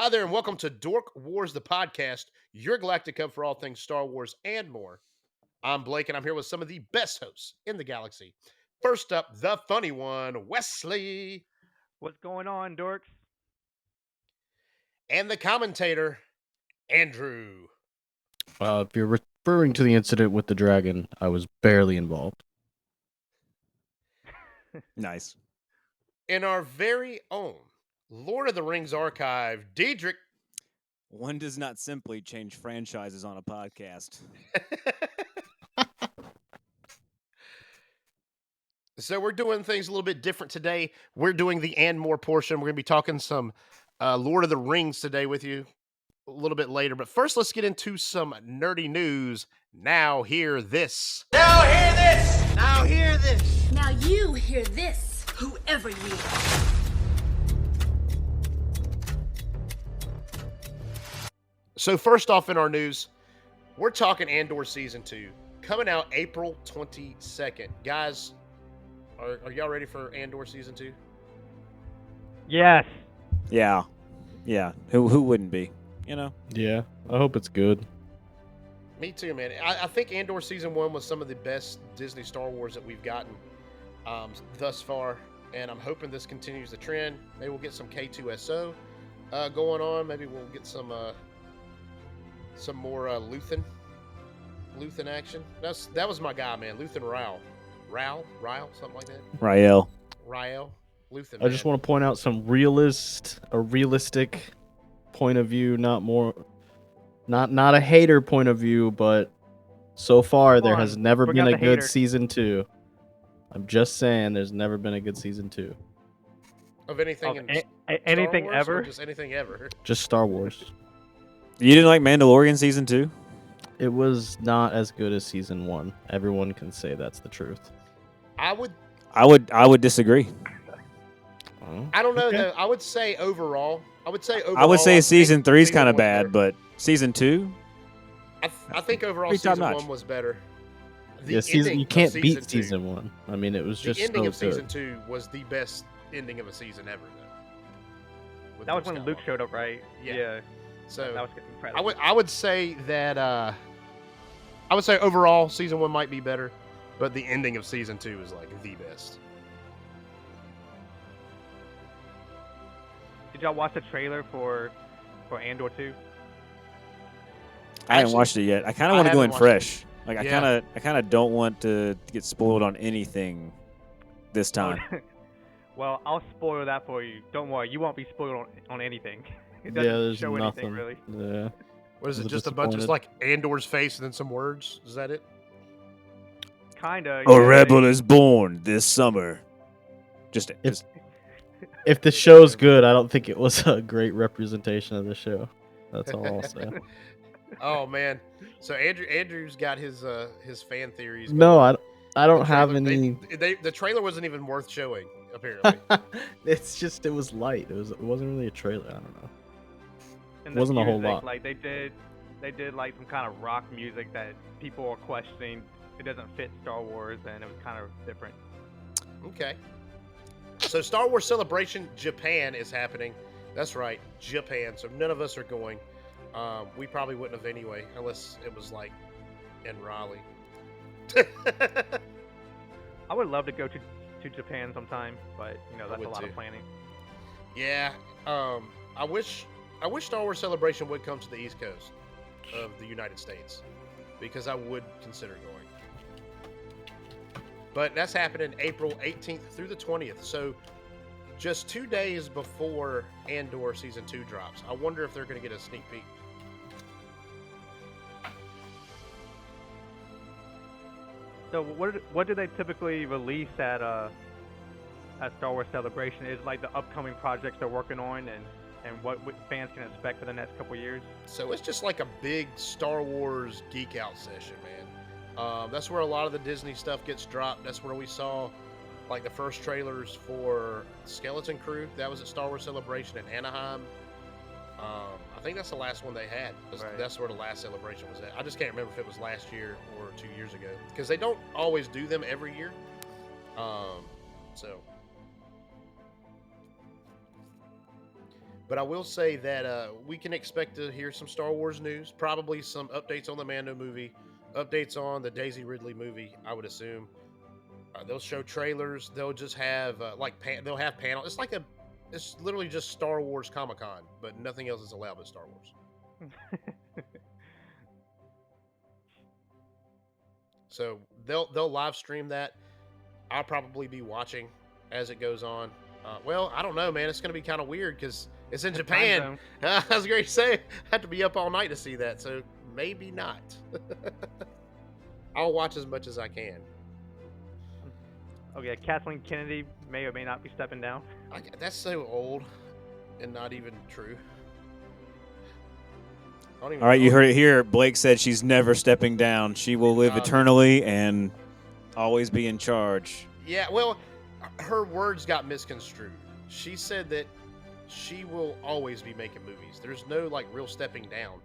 Hi there, and welcome to Dork Wars, the podcast, your galactic hub for all things Star Wars and more. I'm Blake, and I'm here with some of the best hosts in the galaxy. First up, the funny one, Wesley, What's going on, Dorks? and the commentator, Andrew. If you're referring to the incident with the dragon, I was barely involved. Nice. In our very own Lord of the Rings archive, Diedrich. One does not simply change franchises on a podcast. So we're doing things a little bit different today. We're doing the and more portion. We're going to be talking some Lord of the Rings today with you a little bit later. But first, let's get into some nerdy news. Now hear this. Now hear this! Now hear this! Now you hear this, whoever you are. So first off in our news, we're talking Andor Season 2, coming out April 22nd. Guys, are y'all ready for Andor Season 2? Yes. Yeah. Who wouldn't be? You know? Yeah, I hope it's good. Me too, man. I think Andor Season 1 was some of the best Disney Star Wars that we've gotten thus far, and I'm hoping this continues the trend. Maybe we'll get some K2SO going on. Maybe we'll get some more Luthen action. That was my guy, man. Luthen Ryle, something like that. Rael. Luthen. I just want to point out a realistic point of view, not a hater point of view, but so far there has never been a good season 2. I'm just saying, there's never been a good season 2 of anything anything Star Wars, ever. or just anything ever. Just Star Wars. You didn't like Mandalorian season 2? It was not as good as season 1. Everyone can say that's the truth. I would disagree. I don't know Okay. though. I would say overall. I would say season 3 is kind of bad, but season 2? I think overall Pretty season top-notch. 1 was better. You can't beat season 1. I mean, it was just the ending so of season good. 2 was the best ending of a season ever, though. With That was when Luke Luke Skywalker. showed up, right? Yeah. So that was incredible. I would say that I would say overall season 1 might be better, but the ending of season 2 is like the best. Did y'all watch the trailer for Andor 2? I haven't watched it yet. I kind of I want to go haven't in watched fresh. Like Yeah. I kind of don't want to get spoiled on anything this time. Well, I'll spoil that for you. Don't worry, you won't be spoiled on anything. It Yeah, doesn't there's show nothing. anything really. Yeah. What is it? Was Just a bunch of disappointed. like Andor's face and then some words? Is that it? Kinda. A rebel is born this summer. Just If the show's good, I don't think it was a great representation of the show. That's all I'll say. Oh man. So Andrew's got his fan theories. No, going. I don't The have trailer- any. The trailer wasn't even worth showing, apparently. It's just, it was light. It wasn't really a trailer. I don't know. And the wasn't a whole music, lot. Like they did like some kind of rock music that people are questioning. It doesn't fit Star Wars, and it was kind of different. Okay. So Star Wars Celebration Japan is happening. That's right, Japan. So none of us are going. We probably wouldn't have anyway, unless it was like in Raleigh. I would love to go to Japan sometime, but that's a would lot too. of planning. Yeah. I wish Star Wars Celebration would come to the East Coast of the United States, because I would consider going. But that's happening April 18th through the 20th. So just 2 days before Andor Season 2 drops. I wonder if they're going to get a sneak peek. So what do they typically release at Star Wars Celebration? Is like the upcoming projects they're working on and what fans can expect for the next couple years? So it's just like a big Star Wars geek out session, man. That's where a lot of the Disney stuff gets dropped. That's where we saw like the first trailers for Skeleton Crew. That was at Star Wars Celebration in Anaheim. I think that's the last one they had. Right. That's where the last celebration was at. I just can't remember if it was last year or 2 years ago, because they don't always do them every year. But I will say that we can expect to hear some Star Wars news, probably some updates on the Mando movie, updates on the Daisy Ridley movie. I would assume they'll show trailers. They'll just have they'll have panel. It's literally just Star Wars Comic-Con, but nothing else is allowed but Star Wars. So they'll live stream that. I'll probably be watching as it goes on. Well, I don't know, man. It's going to be kind of weird because it's in Japan. I was going to say I have to be up all night to see that, so maybe not. I'll watch as much as I can. Okay, Kathleen Kennedy may or may not be stepping down. That's so old and not even true. All right, you heard it here. Blake said she's never stepping down. She will live eternally and always be in charge. Yeah, well, her words got misconstrued. She said that she will always be making movies. There's no real stepping down.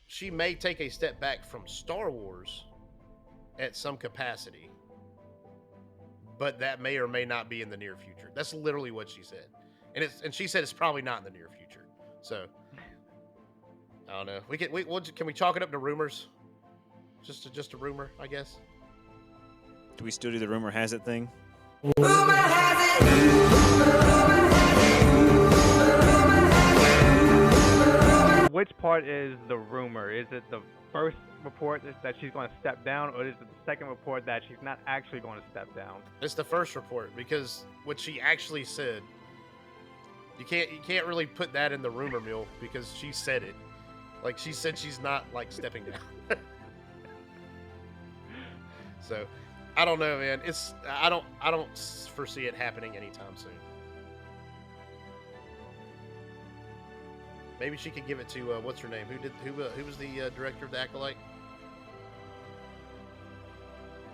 She may take a step back from Star Wars at some capacity, but that may or may not be in the near future. That's literally what she said, and she said it's probably not in the near future. So I don't know. Can we chalk it up to rumors? Just a rumor, I guess. Do we still do the rumor has it thing? Rumor has it. Which part is the rumor? Is it the first report that she's going to step down, or is it the second report that she's not actually going to step down? It's the first report, because what she actually said, you can't really put that in the rumor mill because she said it. She said she's not stepping down. So I don't know, man. I don't foresee it happening anytime soon. Maybe she could give it to what's her name? Who was the director of the Acolyte?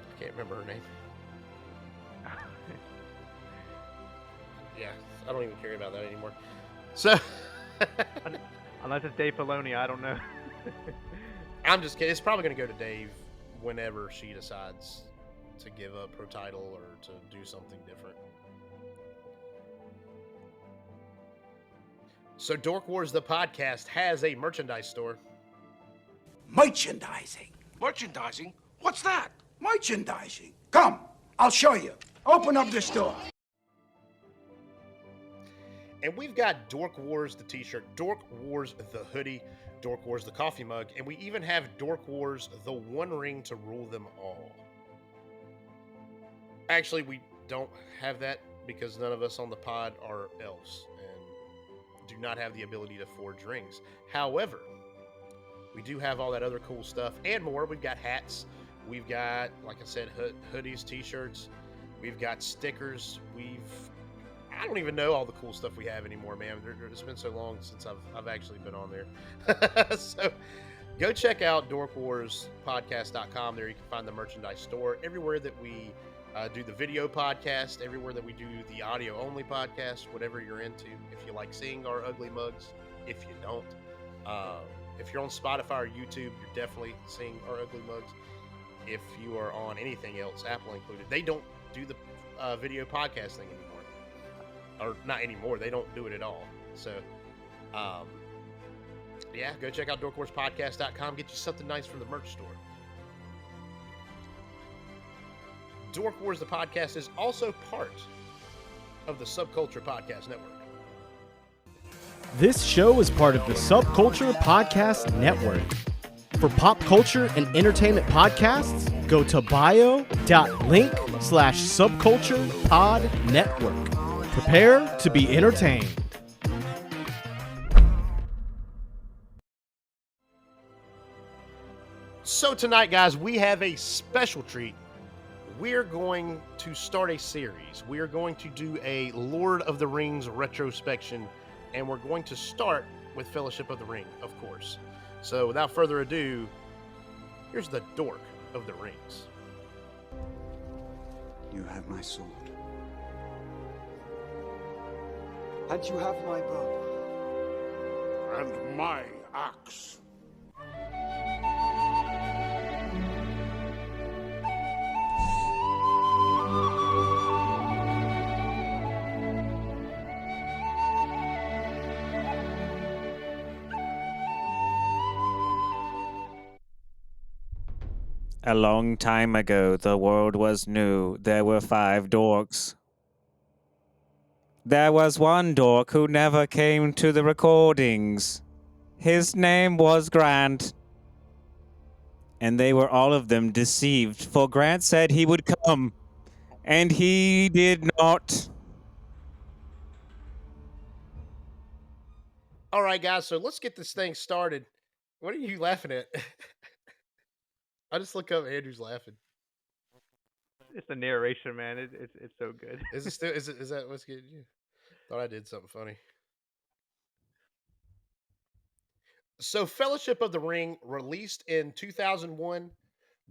I can't remember her name. Yeah, I don't even care about that anymore. So unless it's Dave Filoni, I don't know. I'm just kidding. It's probably going to go to Dave whenever she decides to give up her title or to do something different. So Dork Wars, the podcast, has a merchandise store. Merchandising. Merchandising? What's that? Merchandising. Come, I'll show you. Open up the store. And we've got Dork Wars, the t-shirt, Dork Wars, the hoodie, Dork Wars, the coffee mug, and we even have Dork Wars, the one ring to rule them all. Actually, we don't have that because none of us on the pod are elves and do not have the ability to forge rings. However, we do have all that other cool stuff and more. We've got hats. We've got, like I said, hoodies, t-shirts. We've got stickers. I don't even know all the cool stuff we have anymore, man. It's been so long since I've actually been on there. So go check out dorkwarspodcast.com. There you can find the merchandise store. Everywhere that we do the video podcast, everywhere that we do the audio-only podcast, whatever you're into. If you like seeing our ugly mugs, if you don't. If you're on Spotify or YouTube, you're definitely seeing our ugly mugs. If you are on anything else, Apple included, they don't do the video podcast thing anymore. Or not anymore. They don't do it at all. So, yeah, go check out dorkwarspodcast.com. Get you something nice from the merch store. Dork Wars, the podcast, is also part of the Subculture Podcast Network. This show is part of the Subculture Podcast Network. For pop culture and entertainment podcasts, go to bio.link/subculturepodnetwork. Prepare to be entertained. So tonight, guys, we have a special treat. We're going to start a series. We are going to do a Lord of the Rings retrospection, and we're going to start with Fellowship of the Ring, of course. So without further ado, here's the Dork of the Rings. You have my sword. And you have my bow. And my axe. A long time ago, the world was new. There were 5 dorks. There was one dork who never came to the recordings. His name was Grant. And they were all of them deceived, for Grant said he would come, and he did not. All right, guys. So let's get this thing started. What are you laughing at? I just look up. Andrew's laughing. It's the narration, man. It's so good. Is it still? Is that what's getting you? Thought I did something funny. So, Fellowship of the Ring, released in 2001,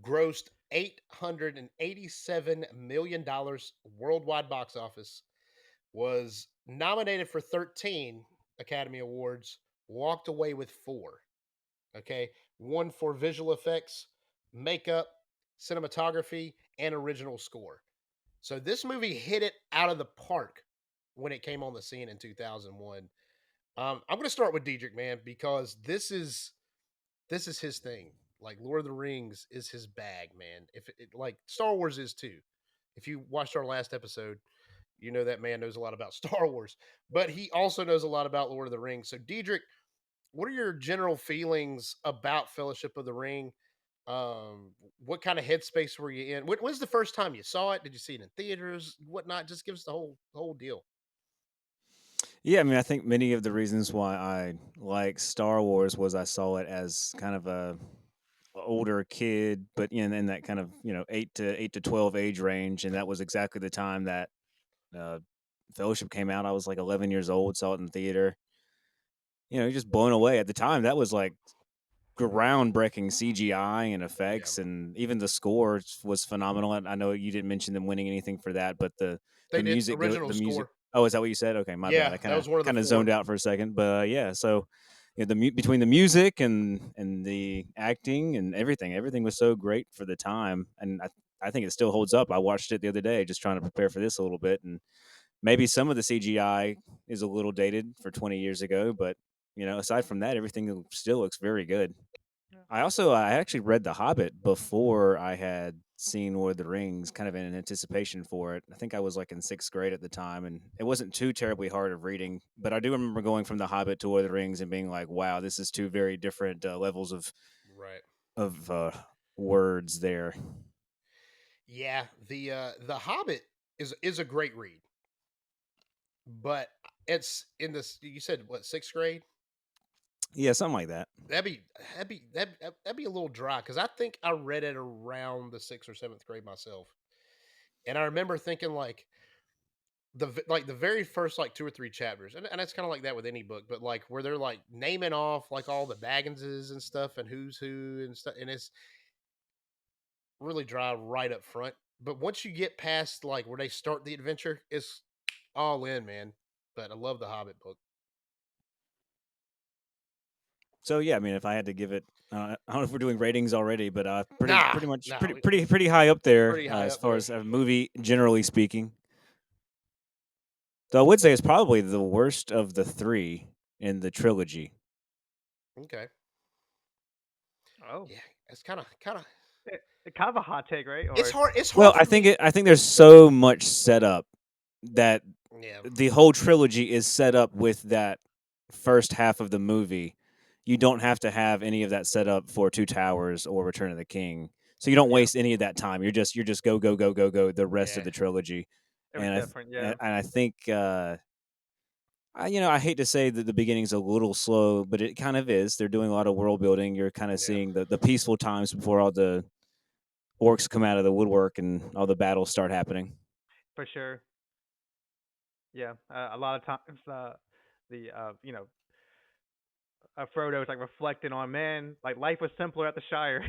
grossed $887 million worldwide box office, was nominated for 13 Academy Awards, walked away with 4. Okay. One for visual effects, makeup, cinematography, and original score. So, this movie hit it out of the park when it came on the scene in 2001. I'm going to start with Diedrich, man, because this is his thing. Like Lord of the Rings is his bag, man. If it, like Star Wars is too. If you watched our last episode, you know that man knows a lot about Star Wars, but he also knows a lot about Lord of the Rings. So Diedrich, what are your general feelings about Fellowship of the Ring? What kind of headspace were you in? When's the first time you saw it? Did you see it in theaters? Whatnot? Just give us the whole deal. Yeah, I mean, I think many of the reasons why I like Star Wars was I saw it as kind of a older kid, but in that kind of 8 to 12 age range, and that was exactly the time that uh, Fellowship came out. I was like 11 years old, saw it in the theater. Just blown away at the time. That was like groundbreaking CGI and Yeah, effects, and even the score was phenomenal. And I know you didn't mention them winning anything for that, but they the did music, original the music. score. Oh, is that what you said? Okay, my bad. Yeah, I that kind of was one of the kind of 4. zoned out for a second, but yeah. So between the music and the acting and everything was so great for the time, and I think it still holds up. I watched it the other day, just trying to prepare for this a little bit, and maybe some of the CGI is a little dated for 20 years ago, but aside from that, everything still looks very good. I actually read The Hobbit before I had seen Lord of the Rings, kind of in anticipation for it. I think I was like in 6th grade at the time, and it wasn't too terribly hard of reading. But I do remember going from The Hobbit to Lord of the Rings and being like, "Wow, this is 2 very different levels Right. of words there." Yeah, the Hobbit is a great read, but it's in this. You said what, 6th grade? Yeah, something like that. That'd be a little dry because I think I read it around the 6th or 7th grade myself, and I remember thinking like the very first like 2 or 3 chapters, and it's kind of like that with any book, but like where they're like naming off like all the Bagginses and stuff and who's who and stuff, and it's really dry right up front. But once you get past like where they start the adventure, it's all in, man. But I love the Hobbit book. So yeah, I mean, if I had to give it, I don't know if we're doing ratings already, but Nah, pretty much nah, pretty high up there pretty high as up far there. as a movie generally speaking. Though I would say it's probably the worst of the 3 in the trilogy. Okay, Oh, yeah, it's kind of. kind of a hot take, right? It's Or hard. It's Well, hard for me. I think there's so much setup that Yeah, the whole trilogy is set up with that first half of the movie. You don't have to have any of that set up for Two Towers or Return of the King. So you don't yeah, waste any of that time. You're just go the rest of yeah, the trilogy. it was And different, yeah, I think I hate to say that the beginning's a little slow, but it kind of is. They're doing a lot of world building. You're kind of yeah. seeing the peaceful times before all the orcs come out of the woodwork and all the battles start happening. for sure. Yeah, a lot of times, the Frodo's like reflecting on, man, like life was simpler at the Shire.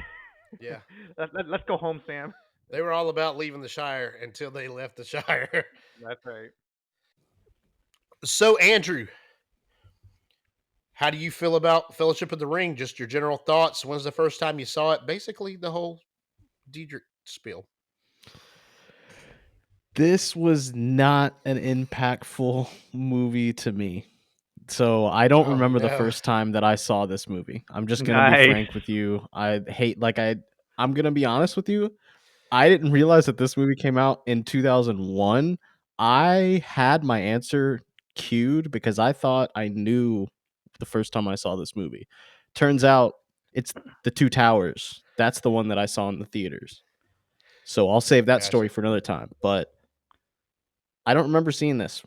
Yeah. Let's go home, Sam. They were all about leaving the Shire until they left the Shire. That's right. So, Andrew, how do you feel about Fellowship of the Ring? Just your general thoughts. When's the first time you saw it? Basically, the whole Diedrich spiel. This was not an impactful movie to me. So I don't Oh remember the no. first time that I saw this movie. I'm just gonna be Nice. frank with you. I hate like I I'm gonna be honest with you. I didn't realize that this movie came out in 2001. I had my answer queued because I thought I knew the first time I saw this movie. Turns out it's The Two Towers. That's the one that I saw in the theaters. So I'll save that story for another time. But I don't remember seeing this.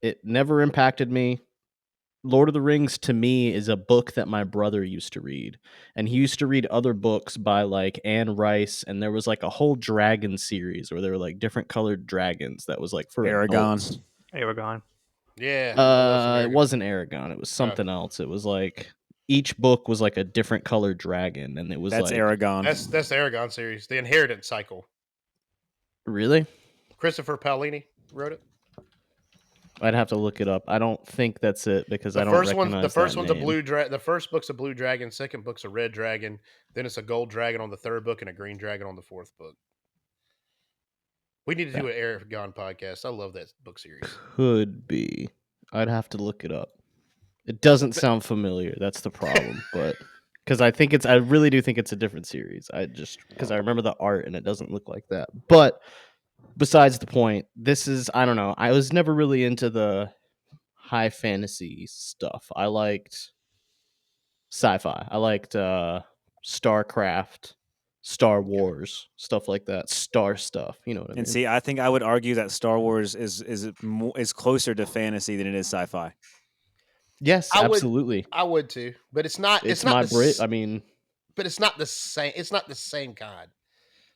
It never impacted me. Lord of the Rings to me is a book that my brother used to read, and he used to read other books by like Anne Rice, and there was like a whole dragon series where there were like different colored dragons that was like for Aragon. adults. Aragon. Yeah. I love some It Aragon. wasn't Aragon. It was something else. It was like each book was like a different colored dragon, and it was That's like Aragon. That's the Aragon series, the Inheritance Cycle. Really? Christopher Paolini wrote it. I'd have to look it up. I don't think that's it because The I don't first recognize one, the first that one's a name. blue dragon. The first book's a blue dragon. Second book's a red dragon. Then it's a gold dragon on the third book and a green dragon on the fourth book. We need to do an Aragon podcast. I love that book series. Could be. I'd have to look it up. It doesn't sound familiar. That's the problem, but because I really do think it's a different series. Because I remember the art and it doesn't look like that. But besides the point, I don't know. I was never really into the high fantasy stuff. I liked sci-fi. I liked StarCraft, Star Wars, stuff like that. Star stuff. You know what I mean? And see, I think I would argue that Star Wars is closer to fantasy than it is sci-fi. Yes, absolutely. I would too, but it's not. It's not my the Brit. I mean, but it's not the same. It's not the same kind.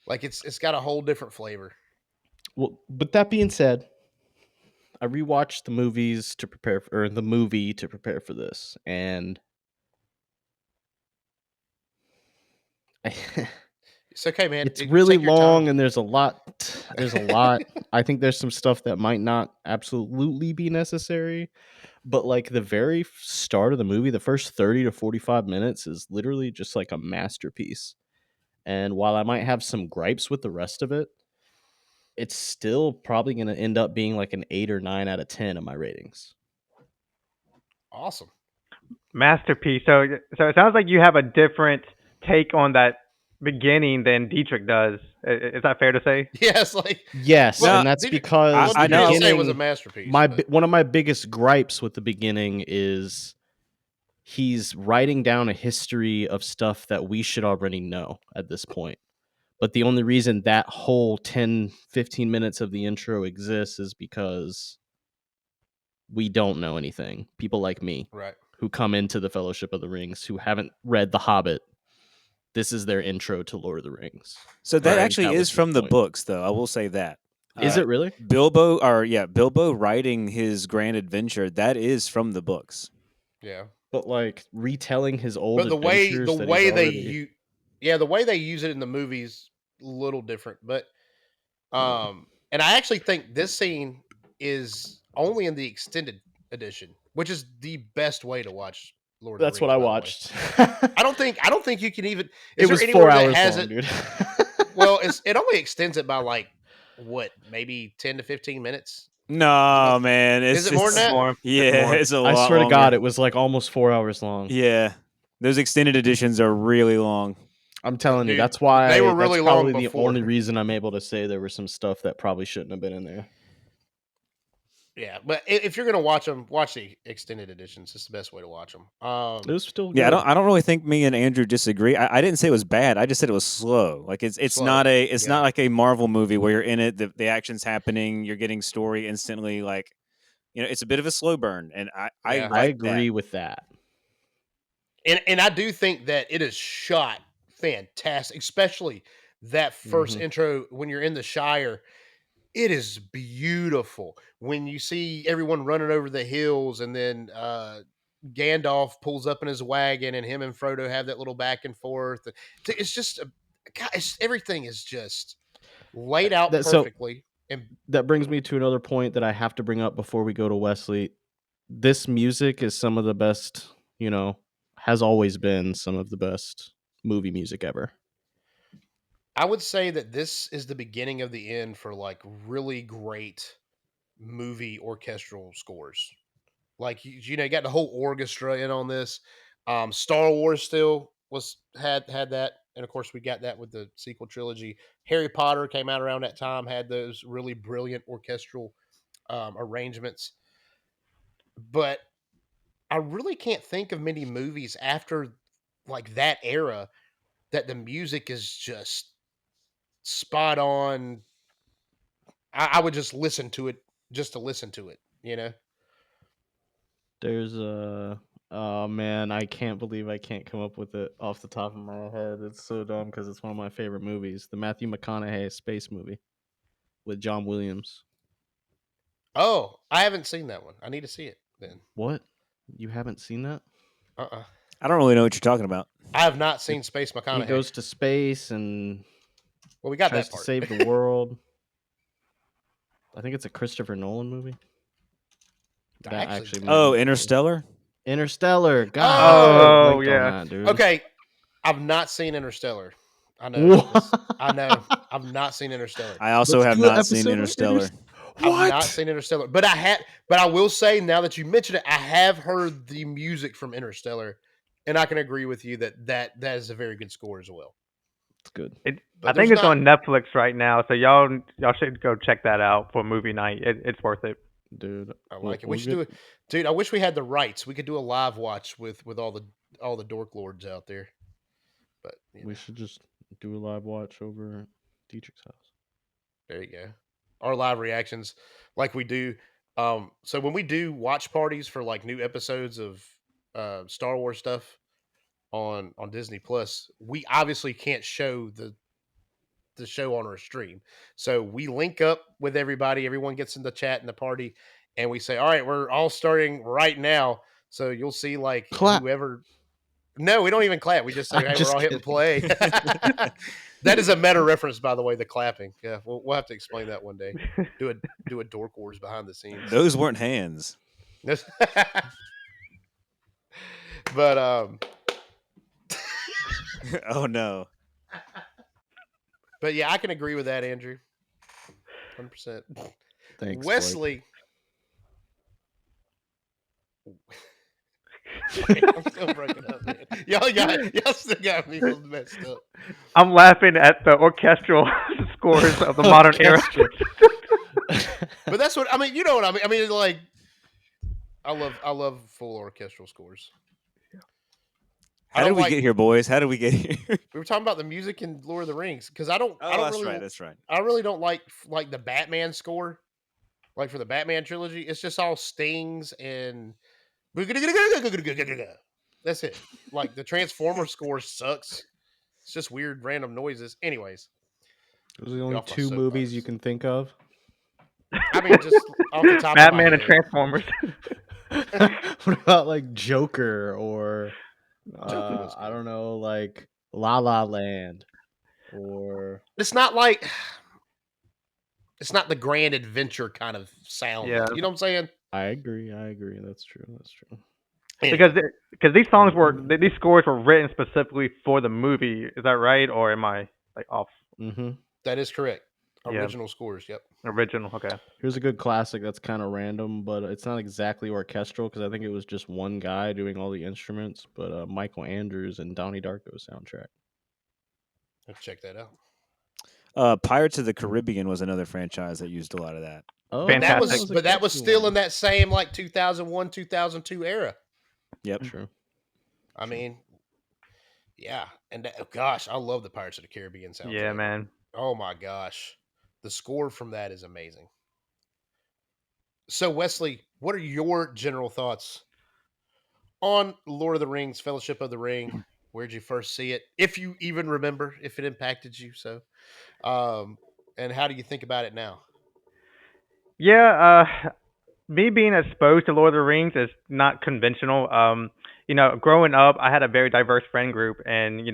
Like it's got a whole different flavor. well, but that being said, I rewatched the movie to prepare for this, and It's okay, man. it's really Take your long, time. and there's a lot. I think there's some stuff that might not absolutely be necessary, but like the very start of the movie, the first 30 to 45 minutes is literally just like a masterpiece. And while I might have some gripes with the rest of it, it's still probably going to end up being like an 8 or 9 out of 10 of my ratings. Awesome. Masterpiece. So it sounds like you have a different take on that beginning than Dietrich does. Is that fair to say? Yes, like yes, well, and that's did you- because well, the did you say it beginning was a masterpiece. one of my biggest gripes with the beginning is he's writing down a history of stuff that we should already know at this point. But the only reason that whole 10, 15 minutes of the intro exists is because we don't know anything. People like me, right, who come into the Fellowship of the Rings, who haven't read The Hobbit, this is their intro to Lord of the Rings. So that Right. actually That is was the from the point. books, though. I will say that. Is it really? Bilbo writing his grand adventure, that is from the books. yeah. But like retelling his old But the way adventures that they he's already... use, the way they use it in the movies, a little different. But and I actually think this scene is only in the extended edition, which is the best way to watch Lord That's of the what Rings. I watched. I don't think you can even. It was 4 hours long, dude. Well, it only extends it by like what, maybe 10 to 15 minutes. No, man. Is it more than that? More. Yeah, it's a lot I swear to longer. God, it was like almost 4 hours long. Yeah. Those extended editions are really long. I'm telling you, Dude, that's why they were really that's long probably the before. only reason I'm able to say there was some stuff that probably shouldn't have been in there. Yeah, but if you're gonna watch them, watch the extended editions. It's the best way to watch them. It was still good. Yeah, I don't really think me and Andrew disagree. I didn't say it was bad. I just said it was slow. Like it's Slow. not not like a Marvel movie where you're in it, the action's happening, you're getting story instantly. Like, it's a bit of a slow burn, and I Yeah. I like agree that. with that. And I do think that it is shot fantastic, especially that 1st intro when you're in the Shire. It is beautiful when you see everyone running over the hills, and then Gandalf pulls up in his wagon, and him and Frodo have that little back and forth. It's just everything is just laid out perfectly. And that brings me to another point that I have to bring up before we go to Wesley. This music is some of the best, has always been some of the best movie music ever. I would say that this is the beginning of the end for like really great movie orchestral scores. Like you got the whole orchestra in on this. Star Wars still had that, and of course we got that with the sequel trilogy. Harry Potter came out around that time, had those really brilliant orchestral arrangements. But I really can't think of many movies after like that era that the music is just spot on. I would just listen to it just to listen to it, you know? There's oh man, I can't believe I can't come up with it off the top of my head. It's so dumb because it's one of my favorite movies, the Matthew McConaughey space movie with John Williams. Oh, I haven't seen that one. I need to see it then. What? You haven't seen that? I don't really know what you're talking about. I have not seen Space McConaughey. He goes to space and well, we got tries that to part. save the world. I think it's a Christopher Nolan movie. That actually oh, Interstellar? Interstellar. God. Oh, yeah. That, dude. Okay. I've not seen Interstellar. I know. I know. I've not seen Interstellar. I also have not seen Interstellar. I've not seen Interstellar. But I will say, now that you mentioned it, I have heard the music from Interstellar, and I can agree with you that is a very good score as well. It's good. I think it's on Netflix right now, so y'all should go check that out for movie night. It's worth it. Dude, I like it. We should do it. Dude, I wish we had the rights. We could do a live watch with all the dork lords out there. But we should just do a live watch over at Dietrich's house. There you go. Our live reactions like we do. So when we do watch parties for like new episodes of Star Wars stuff on Disney Plus, we obviously can't show the show on our stream. So we link up with everybody. Everyone gets in the chat and the party, and we say, all right, we're all starting right now. So you'll see like clap. Whoever. No, we don't even clap. We just say, hey, we're all hitting play. That is a meta reference, by the way, the clapping. Yeah, we'll have to explain that one day. Do a Dork Wars behind the scenes. Those weren't hands. But oh no. But yeah, I can agree with that, Andrew. 100%. Thanks, Wesley. I'm still breaking up, man. Y'all still got me messed up. I'm laughing at the orchestral scores of the modern era. But that's what I mean. You know what I mean? I mean, like, I love full orchestral scores. How did we get here, boys? How did we get here? We were talking about the music in Lord of the Rings because I don't that's really. Right. That's right. I really don't like the Batman score, like for the Batman trilogy. It's just all stings and. That's it. Like the Transformer score sucks. It's just weird random noises. Anyways, those are the only two movies you can think of. I mean, just off the top Batman of my and Transformers. What about like Joker or I don't know, like La La Land or it's not the grand adventure kind of sound. Yeah. You know what I'm saying? I agree. That's true. Because these scores were written specifically for the movie. Is that right, or am I like off? Mm-hmm. That is correct. Original scores. Yep. Original. Okay. Here's a good classic that's kind of random, but it's not exactly orchestral because I think it was just one guy doing all the instruments. But Michael Andrews and Donnie Darko soundtrack. Let's check that out. Pirates of the Caribbean was another franchise that used a lot of that. Oh, that was still in that same like 2001, 2002 era. Yep, true. I mean, yeah, and gosh, I love the Pirates of the Caribbean soundtrack. Yeah, man. Oh my gosh, the score from that is amazing. So, Wesley, what are your general thoughts on Lord of the Rings, Fellowship of the Ring? Where'd you first see it? If you even remember, if it impacted you, so, and how do you think about it now? Yeah, me being exposed to Lord of the Rings is not conventional. Growing up, I had a very diverse friend group, and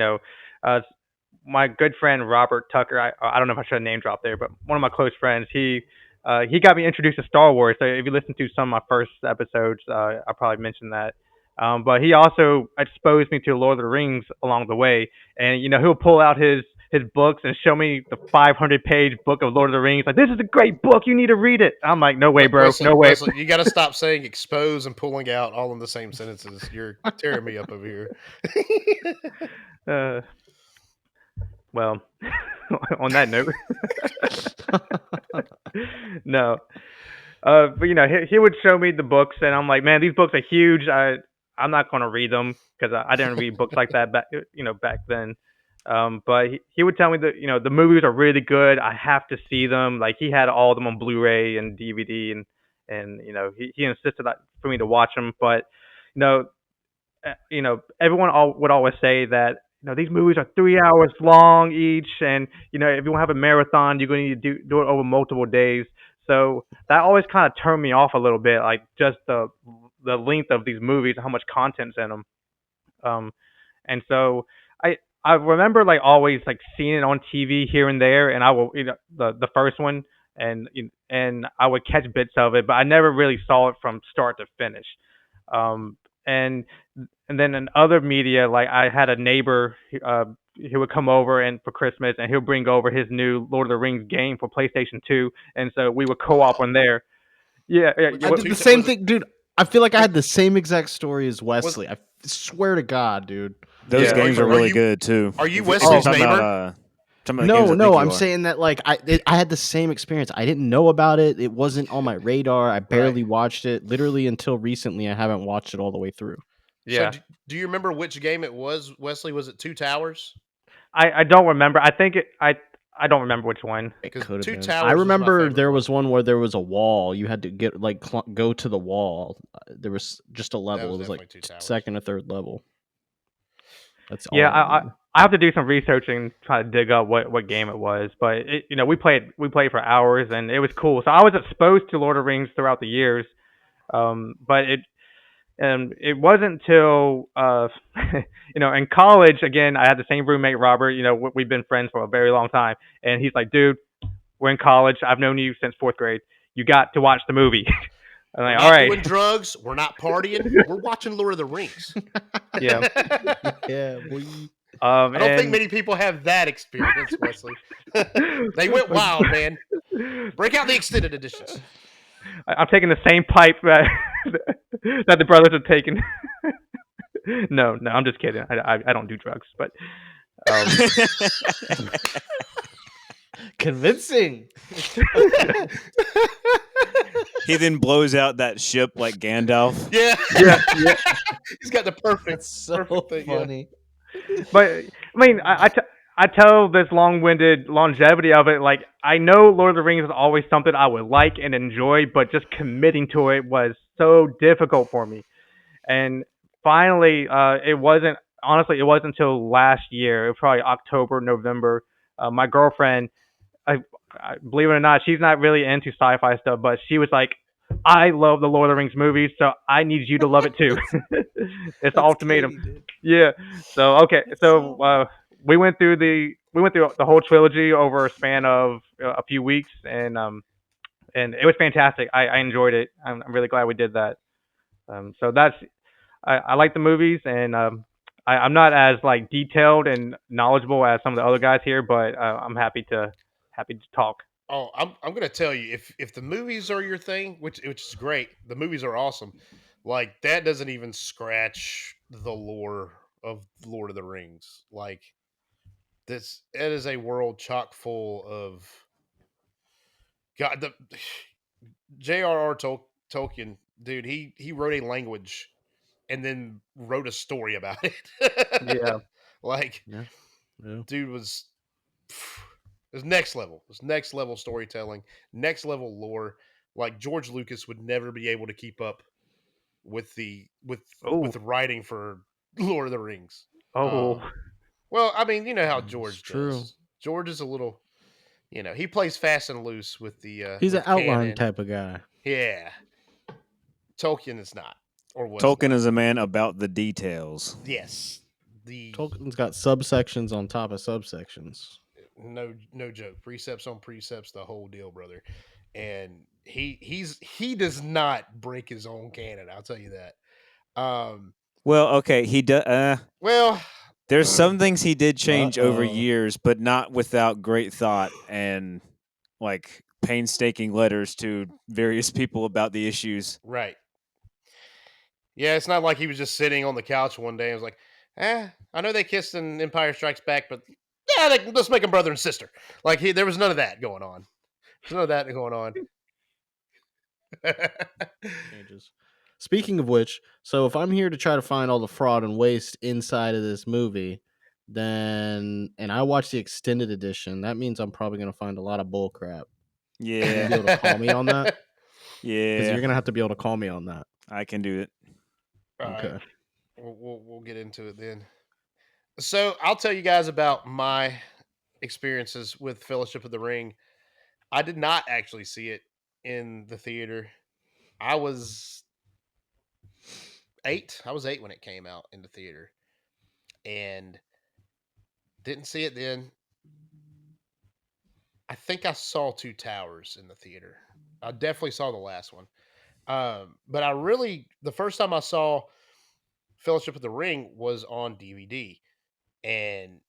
my good friend Robert Tucker. I don't know if I should have name dropped there, but one of my close friends. He got me introduced to Star Wars. So if you listen to some of my first episodes, I probably mentioned that. But he also exposed me to Lord of the Rings along the way, and he'll pull out his his books and show me the 500-page book of Lord of the Rings. Like, this is a great book. You need to read it. I'm like, no way, bro. Wesley, No way. Wesley, you got to stop saying expose and pulling out all in the same sentences. You're tearing me up over here. Well, on that note, no. But he would show me the books, and I'm like, man, these books are huge. I'm not gonna read them because I didn't read books like that back then. But he would tell me that the movies are really good. I have to see them. Like, he had all of them on Blu-ray and DVD, and he insisted for me to watch them. But everyone would always say that these movies are 3 hours long each, and if you want to have a marathon, you're going to need to do it over multiple days. So that always kind of turned me off a little bit, like just the length of these movies and how much content's in them. And so I remember like always like seeing it on TV here and there, and I will the first one, and I would catch bits of it, but I never really saw it from start to finish. And then in other media, like I had a neighbor, he would come over and for Christmas, and he'll bring over his new Lord of the Rings game for PlayStation 2, and so we would co-op on there. Yeah, I did the same thing, dude. I feel like I had the same exact story as Wesley. I swear to God, dude. Those games are really good too. Are you Wesley's neighbor? No, I'm saying that like I had the same experience. I didn't know about it. It wasn't on my radar. I barely watched it. Literally until recently, I haven't watched it all the way through. Yeah. So do you remember which game it was, Wesley? Was it Two Towers? I don't remember. I think I don't remember which one. It could have Two been. Towers I remember was there was one where there was a wall. You had to get like go to the wall. There was just a level. It was like second or third level. That's all. Yeah, I have to do some research and try to dig up what game it was. But we played for hours, and it was cool. So I was exposed to Lord of the Rings throughout the years. But it wasn't until in college, again, I had the same roommate, Robert. We've been friends for a very long time, and he's like, dude, we're in college. I've known you since 4th grade. You got to watch the movie. I'm like, we're all not right. doing drugs. We're not partying. We're watching Lord of the Rings. Yeah. Yeah. I don't think many people have that experience, Wesley. They went wild, man. Break out the extended editions. I'm taking the same pipe that the brothers are taking. No, I'm just kidding. I don't do drugs, but convincing. He then blows out that ship like Gandalf. Yeah. He's got the perfect thing, funny. Yeah. But I mean, I tell this long-winded longevity of it. Like, I know Lord of the Rings is always something I would like and enjoy, but just committing to it was so difficult for me. And finally, it wasn't until last year. It was probably October, November. My girlfriend, I believe it or not, she's not really into sci-fi stuff, but she was like, I love the Lord of the Rings movies, so I need you to love it too. It's the ultimatum. Dude. Yeah. So okay. So we went through the whole trilogy over a span of a few weeks, and it was fantastic. I enjoyed it. I'm really glad we did that. So that's I like the movies, and I'm not as like detailed and knowledgeable as some of the other guys here, but I'm happy to talk. Oh, I'm gonna tell you, if the movies are your thing, which is great, the movies are awesome. Like, that doesn't even scratch the lore of Lord of the Rings. Like, it is a world chock full of God. The J.R.R. Tolkien, dude, he wrote a language and then wrote a story about it. Yeah. Like, Yeah. dude was next level. It was next level storytelling, next level lore. Like, George Lucas would never be able to keep up with the writing for Lord of the Rings. Oh. Well, I mean, you know how It's George true. does. George is a little, he plays fast and loose with the. He's with an outline canon. type of guy. Yeah. Tolkien is not, or was Tolkien not. is a man about the details. Yes. Tolkien's got subsections on top of subsections. No joke. Precepts on precepts, the whole deal, brother. And he does not break his own canon. I'll tell you that. Well, okay, he does. Well, There's some things he did change over Uh-oh. years, but not without great thought and like painstaking letters to various people about the issues. Right. Yeah, it's not like he was just sitting on the couch one day and was like, I know they kissed in Empire Strikes Back, but yeah, let's make them brother and sister. Like, there was none of that going on. There's none of that going on. Changes. Speaking of which, so if I'm here to try to find all the fraud and waste inside of this movie, then and I watch the extended edition, that means I'm probably going to find a lot of bull crap. Yeah. Are you be able to call me on that? Yeah. Because you're going to have to be able to call me on that. I can do it. All Okay. right. We'll get into it then. So I'll tell you guys about my experiences with Fellowship of the Ring. I did not actually see it in the theater. I was 8. I was 8 when it came out in the theater, and didn't see it then. I think I saw Two Towers in the theater. I definitely saw the last one. But the first time I saw Fellowship of the Ring was on DVD. And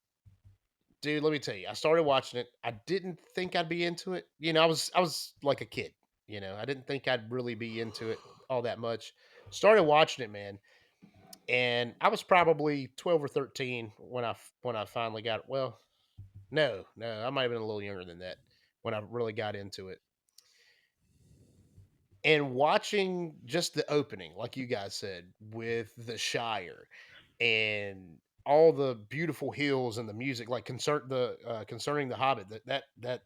dude, let me tell you, I started watching it. I didn't think I'd be into it. I was like a kid. I didn't think I'd really be into it all that much. Started watching it, man, and I was probably 12 or 13 when I finally got it. Well, no, I might have been a little younger than that when I really got into it. And watching just the opening, like you guys said, with the Shire and all the beautiful hills and the music, like concerning the Hobbit, that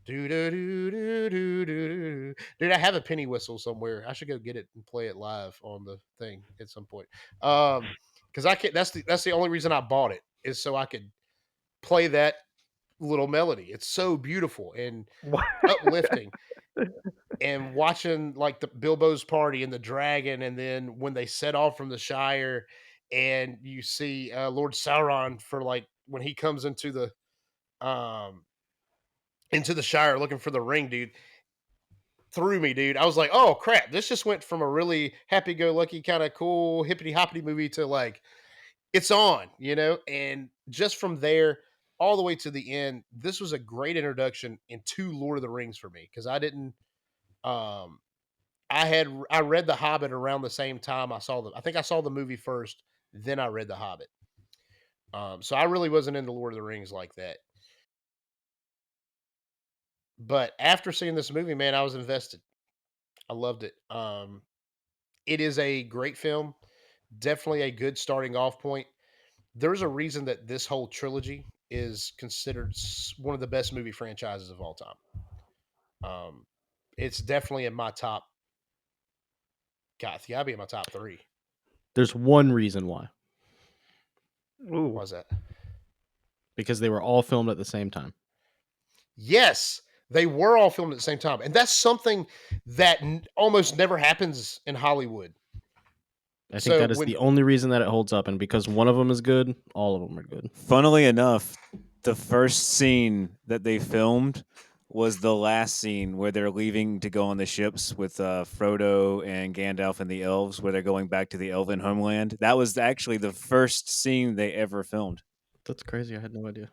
do do do do do do. Dude, I have a penny whistle somewhere. I should go get it and play it live on the thing at some point. Because I can't. That's the only reason I bought it, is so I could play that little melody. It's so beautiful and uplifting. And watching like the Bilbo's party and the dragon, and then when they set off from the Shire, and you see Lord Sauron for like when he comes um into the Shire looking for the ring, dude, threw me, dude. I was like, oh crap, this just went from a really happy-go-lucky kind of cool hippity hoppity movie to like it's on, and just from there all the way to the end, this was a great introduction into Lord of the Rings for me, because I didn't um I read The Hobbit around the same time I think I saw the movie first, then I read The Hobbit. So I really wasn't into Lord of the Rings like that. But after seeing this movie, man, I was invested. I loved it. It is a great film, definitely a good starting off point. There's a reason that this whole trilogy is considered one of the best movie franchises of all time. It's definitely in my top. God, it's gotta be in my top 3. There's one reason why. Ooh. Why's that? Because they were all filmed at the same time. Yes, they were all filmed at the same time, and that's something that almost never happens in Hollywood. I think that is the only reason that it holds up, and because one of them is good, all of them are good. Funnily enough, the first scene that they filmed was the last scene where they're leaving to go on the ships with Frodo and Gandalf and the elves, where they're going back to the elven homeland. That was actually the first scene they ever filmed. That's crazy. I had no idea.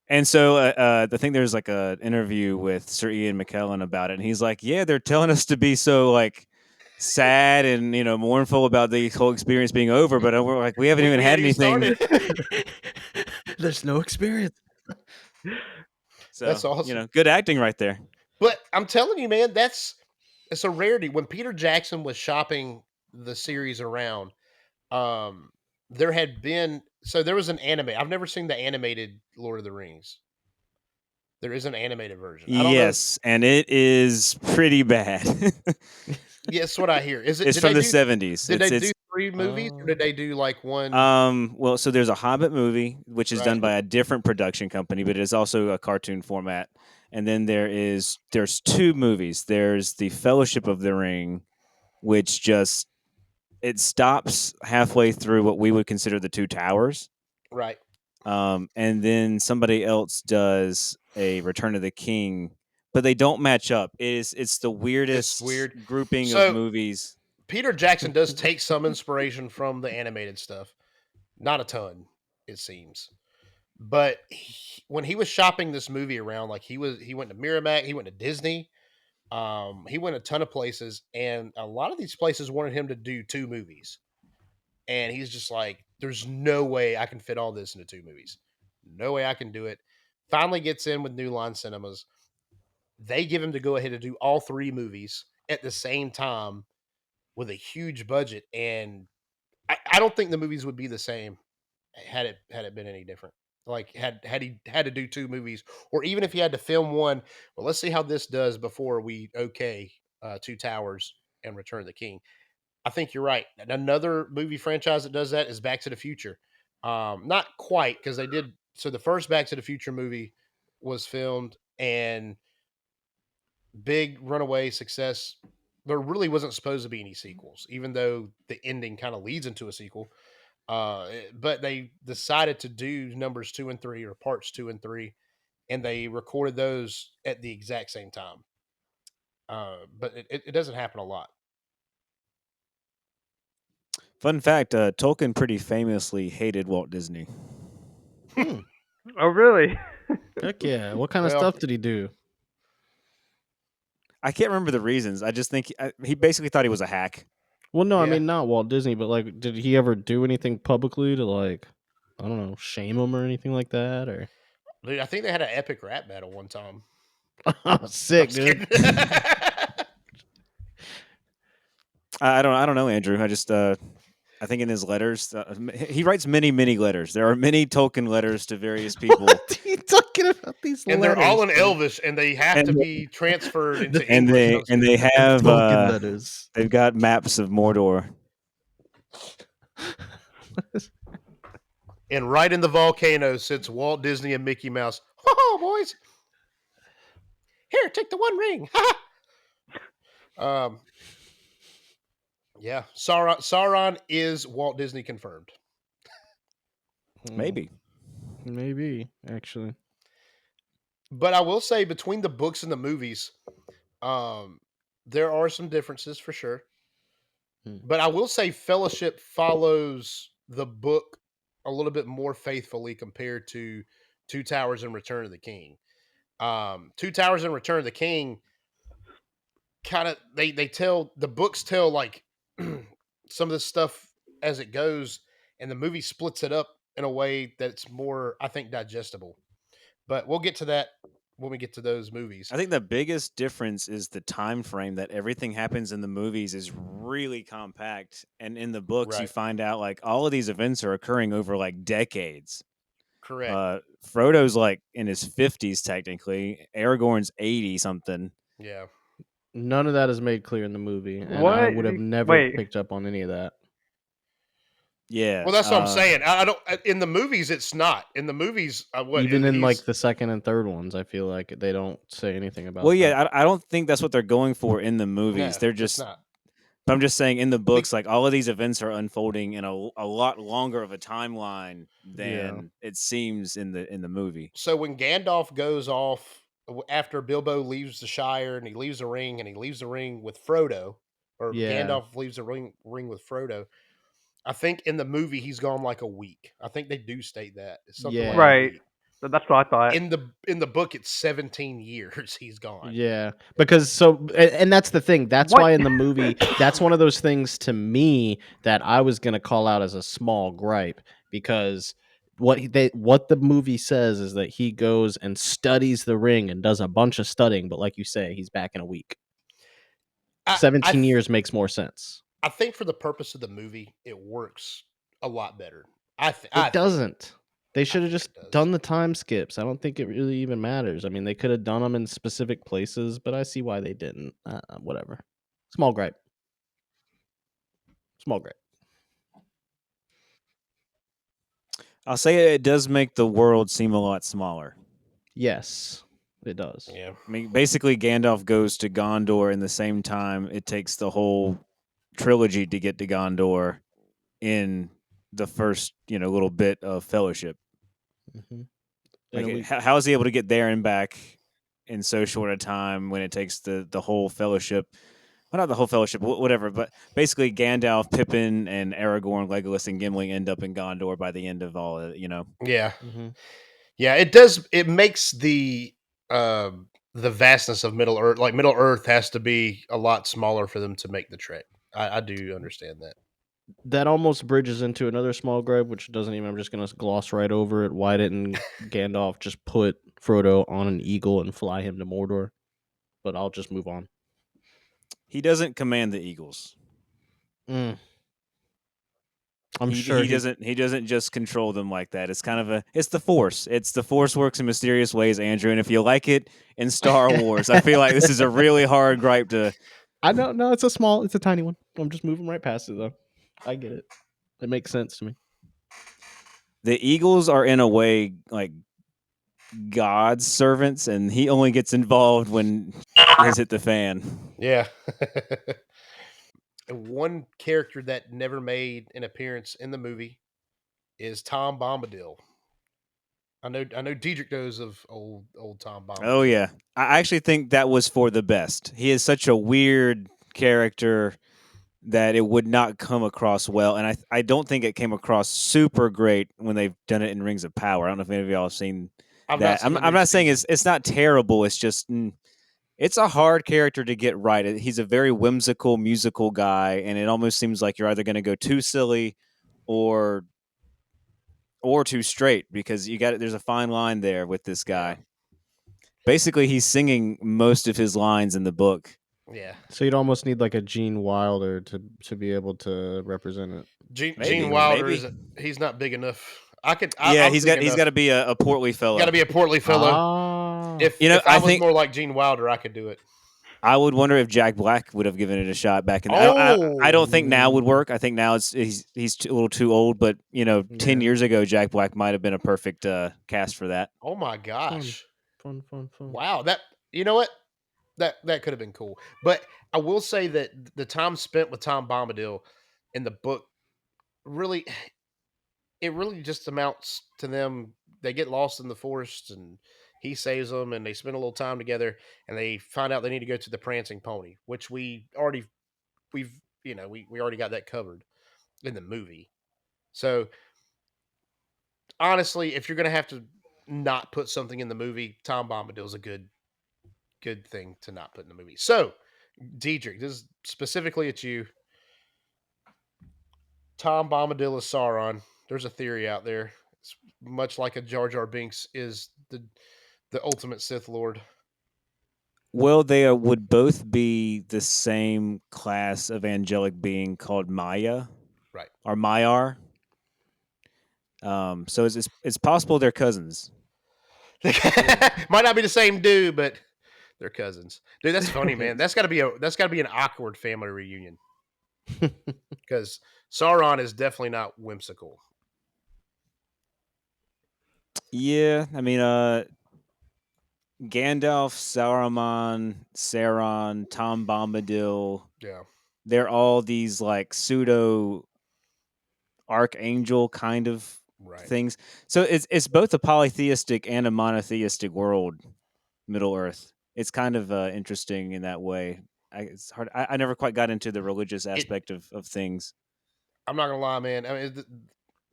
And so I think there's like an interview with Sir Ian McKellen about it, and he's like, "Yeah, they're telling us to be so like sad and mournful about the whole experience being over, but we're like, we haven't even had anything. There's no experience." So that's awesome. Good acting right there. But I'm telling you, man, it's a rarity. When Peter Jackson was shopping the series around, there was an anime. I've never seen the animated Lord of the Rings. There is an animated version. Yes, and it is pretty bad. Yes, what I hear. It's from the 70s. Did they do 3 movies, or did they do like one? Well, so there's a Hobbit movie, which is done by a different production company, but it is also a cartoon format. And then there's 2 movies. There's the Fellowship of the Ring, which it stops halfway through what we would consider the 2 towers. Right. And then somebody else does a Return of the King, but they don't match up. It's the weirdest grouping of movies. Peter Jackson does take some inspiration from the animated stuff. Not a ton, it seems. But when he was shopping this movie around, like he went to Miramax, he went to Disney, he went a ton of places, and a lot of these places wanted him to do 2 movies. And he's just like, there's no way I can fit all this into 2 movies. No way I can do it. Finally gets in with New Line Cinemas. They give him to go ahead and do all 3 movies at the same time with a huge budget. And I don't think the movies would be the same had it been any different. Like had he had to do 2 movies, or even if he had to film one. Well, let's see how this does before we Two Towers and Return of the King. I think you're right. Another movie franchise that does that is Back to the Future. Not quite, because they did. So the first Back to the Future movie was filmed, and big runaway success. There really wasn't supposed to be any sequels, even though the ending kind of leads into a sequel. But they decided to do numbers 2 and 3, or parts 2 and 3, and they recorded those at the exact same time. But it doesn't happen a lot. Fun fact: Tolkien pretty famously hated Walt Disney. Oh, really? Heck yeah! What kind of Well, stuff did he do? I can't remember the reasons. I just think he basically thought he was a hack. Well, no, I Yeah. mean not Walt Disney, but like, did he ever do anything publicly to like, I don't know, shame him or anything like that? Or dude, I think they had an epic rap battle one time. oh, sick, I'm dude. just kidding. I don't know, Andrew. I just I think in his letters, he writes many letters. There are many Tolkien letters to various people. What are you talking about these And letters? they're all in dude? Elvish, and they have to be transferred into and English. they have Tolkien letters. they've got maps of Mordor. And right in the volcano sits Walt Disney and Mickey Mouse. Oh, boys! Here, take the One Ring. Yeah, Sauron is Walt Disney confirmed. Maybe. Maybe actually. But I will say, between the books and the movies, there are some differences for sure. But I will say Fellowship follows the book a little bit more faithfully compared to Two Towers and Return of the King. Two Towers and Return of the King kind of they tell the books tell like some of the stuff as it goes, and the movie splits it up in a way that's more, I think, digestible. But we'll get to that when we get to those movies. I think the biggest difference is the time frame that everything happens in the movies is really compact, and in the books you Right. find out like all of these events are occurring over like decades. Correct. Frodo's like in his 50s technically. Aragorn's 80 something. Yeah. None of that is made clear in the movie, and I What? would have never Wait. picked up on any of that. Yeah. Well, that's what I'm saying. I don't. In the movies, it's not. In the movies, Even in like he's- the second and third ones, I feel like they don't say anything about. Well, that. yeah, I don't think that's what they're going for in the movies. No, They're it's just. not. But I'm just saying, in the books, like all of these events are unfolding in a lot longer of a timeline than it seems in the movie. So when Gandalf goes off after Bilbo leaves the Shire, and he leaves the ring, and he leaves the ring with Frodo, or Yeah. Gandalf leaves the ring with Frodo. I think in the movie he's gone like a week. I think they do state that. It's something Yeah. like Right. a week. That's what I thought. In the book, it's 17 years he's gone. Yeah, because and that's the thing. That's What? why in the movie, that's one of those things to me that I was gonna call out as a small gripe, because what the movie says is that he goes and studies the ring and does a bunch of studying, but like you say, he's back in a week. 17 years makes more sense. I think for the purpose of the movie, it works a lot better. It doesn't. They should have just it does. done the time skips. I don't think it really even matters. I mean, they could have done them in specific places, but I see why they didn't. Whatever. Small gripe. Small gripe. I'll say it does make the world seem a lot smaller. Yes, it does. Yeah. I mean, basically, Gandalf goes to Gondor in the same time it takes the whole trilogy to get to Gondor in the first, little bit of Fellowship. Mm-hmm. Like, how is he able to get there and back in so short a time when it takes the whole Fellowship well, not the whole Fellowship, whatever, but basically Gandalf, Pippin, and Aragorn, Legolas, and Gimli end up in Gondor by the end of all of it, you know. Yeah, Mm-hmm. yeah. It does. It makes the vastness of Middle Earth, like Middle Earth, has to be a lot smaller for them to make the trek. I do understand that. That almost bridges into another small gripe, which doesn't even. I'm just gonna gloss right over it. Why didn't Gandalf just put Frodo on an eagle and fly him to Mordor? But I'll just move on. He doesn't command the eagles. Mm. I'm He sure he doesn't just control them like that. It's kind of it's the Force. It's the Force works in mysterious ways, Andrew. And if you like it in Star Wars, I feel like this is a really hard gripe to. I don't know. It's a tiny one. I'm just moving right past it though. I get it. It makes sense to me. The eagles are in a way like God's servants, and he only gets involved when has hit the fan. Yeah. And one character that never made an appearance in the movie is Tom Bombadil. I know Diedrich knows of old Tom Bombadil. Oh yeah, I actually think that was for the best. He is such a weird character that it would not come across well, and I don't think it came across super great when they've done it in Rings of Power. I don't know if any of y'all have seen I've that. not seen I'm not saying it's not terrible. It's just it's a hard character to get right. He's a very whimsical musical guy, and it almost seems like you're either going to go too silly or too straight because there's a fine line there with this guy. Yeah. Basically, he's singing most of his lines in the book. Yeah. So you'd almost need like a Gene Wilder to be able to represent it. Gene Wilder he's not big enough. He's got to be a portly fellow. Got to be a portly fellow. Ah. If I was more like Gene Wilder, I could do it. I would wonder if Jack Black would have given it a shot back in. I don't think now would work. I think now he's a little too old. But 10 years ago, Jack Black might have been a perfect cast for that. Oh my gosh! Fun. Wow, that you know what? That could have been cool. But I will say that the time spent with Tom Bombadil in the book really just amounts to them. They get lost in the forest and he saves them and they spend a little time together and they find out they need to go to the prancing pony, which we already got that covered in the movie. So honestly, if you're gonna have to not put something in the movie, Tom Bombadil's a good thing to not put in the movie. So Diedrich, this is specifically at you. Tom Bombadil is Sauron. There's a theory out there. It's much like a Jar Jar Binks is the ultimate Sith Lord. Well, they would both be the same class of angelic being called Maya, right? Or Maiar. So it's possible they're cousins. Might not be the same dude, but they're cousins. Dude, that's funny, man. That's got to be an awkward family reunion. Because Sauron is definitely not whimsical. Yeah, I mean, Gandalf, Sauron, Tom Bombadil. Yeah, they're all these like pseudo archangel kind of things. So it's both a polytheistic and a monotheistic world, Middle Earth. It's kind of interesting in that way. It's hard. I never quite got into the religious aspect of things. I'm not gonna lie, man. I mean,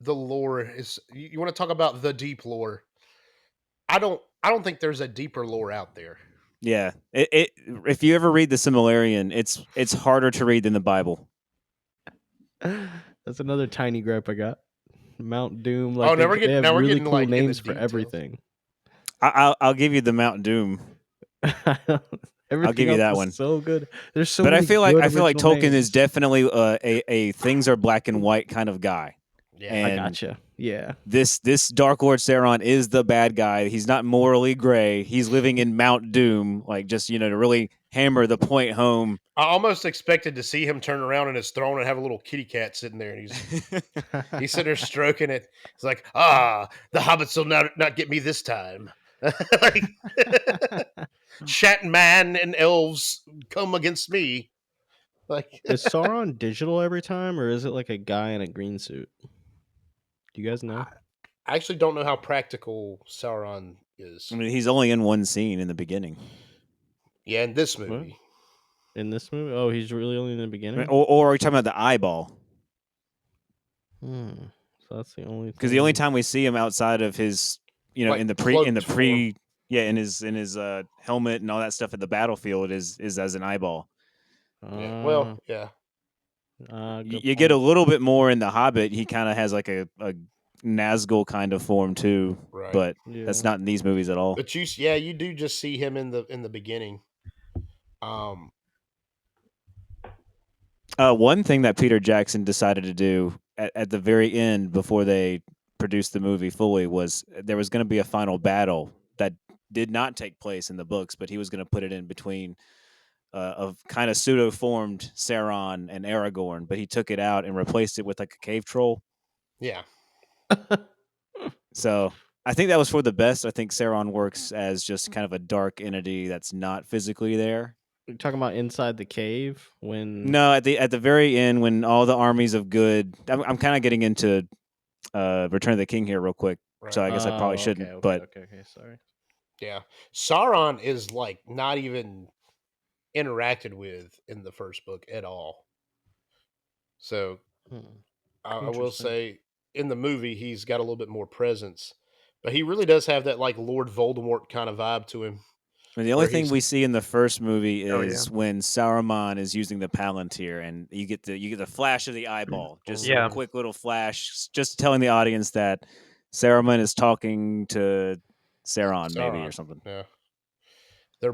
the lore is. You want to talk about the deep lore? I don't think there's a deeper lore out there. Yeah, if you ever read the Silmarillion, it's harder to read than the Bible. That's another tiny gripe I got. Mount Doom. Like now we're really getting cool like names for everything. I'll give you the Mount Doom. I'll give you that one. So good. There's so. But many I feel like Tolkien names. is definitely a things are black and white kind of guy. Yeah, and I gotcha. Yeah. This Dark Lord Sauron is the bad guy. He's not morally gray. He's living in Mount Doom, like just to really hammer the point home. I almost expected to see him turn around in his throne and have a little kitty cat sitting there, and he's sitting there stroking it. He's like, the hobbits will not get me this time. Like, Shat man and elves come against me. Like, is Sauron digital every time, or is it like a guy in a green suit? Do you guys know? I actually don't know how practical Sauron is. I mean, he's only in one scene in the beginning. Yeah, in this movie. in this movie. Oh, he's really only in the beginning. Or are we talking about the eyeball? So that's the only. Because the only time we see him outside of his, Like in the cloaked form. in his helmet and all that stuff at the battlefield is as an eyeball. Yeah. Well, yeah. You get a little bit more in the Hobbit. He kind of has like a Nazgul kind of form too, Right. but that's not in these movies at all. But you do just see him in the beginning. One thing that Peter Jackson decided to do at the very end before they produced the movie fully was there was going to be a final battle that did not take place in the books, but he was going to put it in between of kind of pseudo-formed Sauron and Aragorn, but he took it out and replaced it with like a cave troll. Yeah. So I think that was for the best. I think Sauron works as just kind of a dark entity that's not physically there. You're talking about inside the cave when? No, at the very end when all the armies of good. I'm kind of getting into Return of the King here real quick, so I guess I probably shouldn't. Okay, sorry. Yeah, Sauron is like not even interacted with in the first book at all. So I will say in the movie he's got a little bit more presence, but he really does have that like Lord Voldemort kind of vibe to him. I mean, the only thing we see in the first movie is when Saruman is using the Palantir, and you get the flash of the eyeball, just a quick little flash, just telling the audience that Saruman is talking to Sauron, maybe or something. Yeah.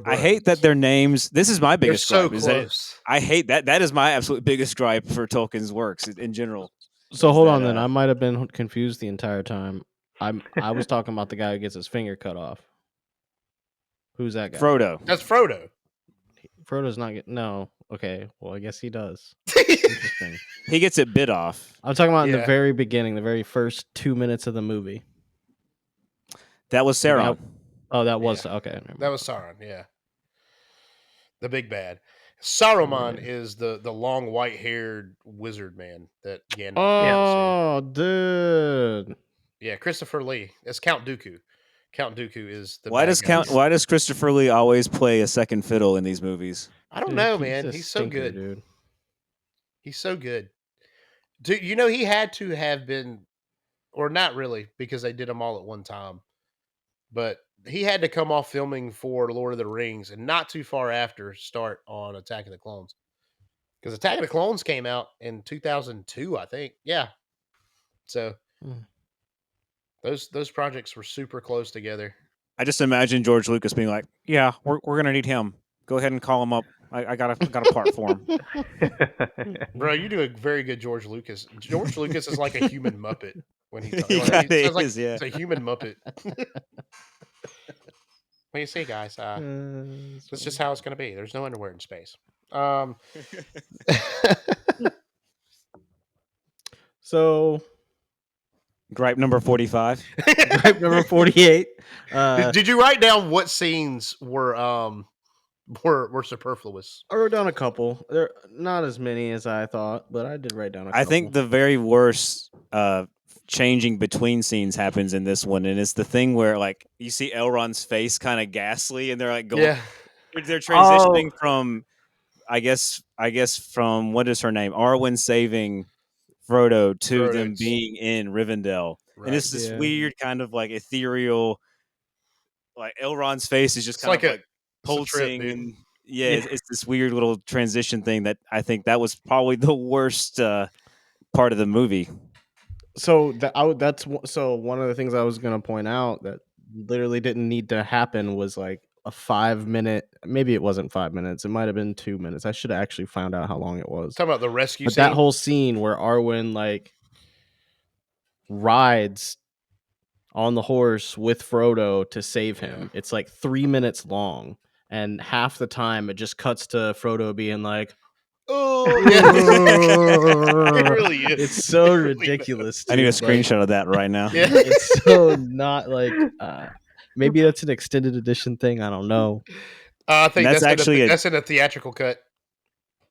I hate that their names. This is my biggest gripe. Close. I hate that. That is my absolute biggest gripe for Tolkien's works in general. So hold on, then I might have been confused the entire time. I was talking about the guy who gets his finger cut off. Who's that guy? Frodo. That's Frodo. Frodo's not getting. No. Okay. Well, I guess he does. Interesting. He gets it bit off. I'm talking about in the very beginning, the very first 2 minutes of the movie. That was Sauron. That was okay. That was Sauron. Yeah. The big bad. Saruman is the long white haired wizard man that Gandalf. Oh, dude. Yeah, Christopher Lee. It's Count Dooku. Count Dooku is the. Why does Christopher Lee always play a second fiddle in these movies? I don't know, man. He's so good, dude. He's so good. Dude, he had to have been, or not really, because they did them all at one time. But he had to come off filming for Lord of the Rings and not too far after start on Attack of the Clones. Because Attack of the Clones came out in 2002, I think. Yeah. So those projects were super close together. I just imagine George Lucas being like, "Yeah, we're gonna need him. Go ahead and call him up. I got a part for him." Bro, you do a very good George Lucas. George Lucas is like a human Muppet when he talks. He is, yeah. It's a human Muppet. What do you see, guys? That's just how it's going to be. There's no underwear in space. So, gripe number 45. Gripe number 48. Did you write down what scenes were superfluous? I wrote down a couple. There not as many as I thought, but I did write down a couple. I think the very worst changing between scenes happens in this one, and it's the thing where like you see Elrond's face kind of ghastly, and they're like going, they're transitioning from, I guess from what is her name, Arwen saving Frodo to them being in Rivendell, and it's this weird kind of like ethereal, like Elrond's face is just kind of like pulsing, and it's this weird little transition thing that I think that was probably the worst part of the movie. So that's one of the things I was going to point out that literally didn't need to happen was like a 5 minute, maybe it wasn't 5 minutes, it might have been 2 minutes. I should have actually found out how long it was. Talking about the rescue scene. That whole scene where Arwen like rides on the horse with Frodo to save him. It's like 3 minutes long, and half the time it just cuts to Frodo being like, "Oh, it really is." It's so ridiculous. I need a screenshot of that right now. Yeah. It's so not like maybe that's an extended edition thing. I don't know. I think that's actually that's in a theatrical cut.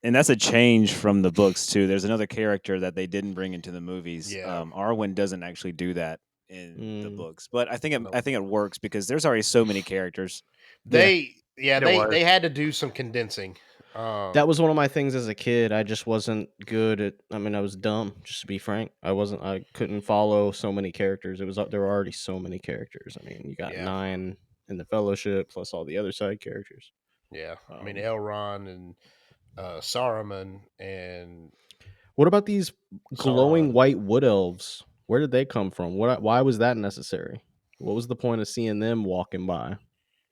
And that's a change from the books too. There's another character that they didn't bring into the movies. Arwen doesn't actually do that in the books, but I think it works because there's already so many characters. They had to do some condensing. That was one of my things as a kid. I just wasn't good at. I mean, I was dumb. Just to be frank, I wasn't. I couldn't follow so many characters. There were already so many characters. I mean, you got Yeah. 9 in the Fellowship plus all the other side characters. Yeah, I mean Elrond and Saruman and What about these glowing Sauron. white wood elves? Where did they come from? Why was that necessary? What was the point of seeing them walking by?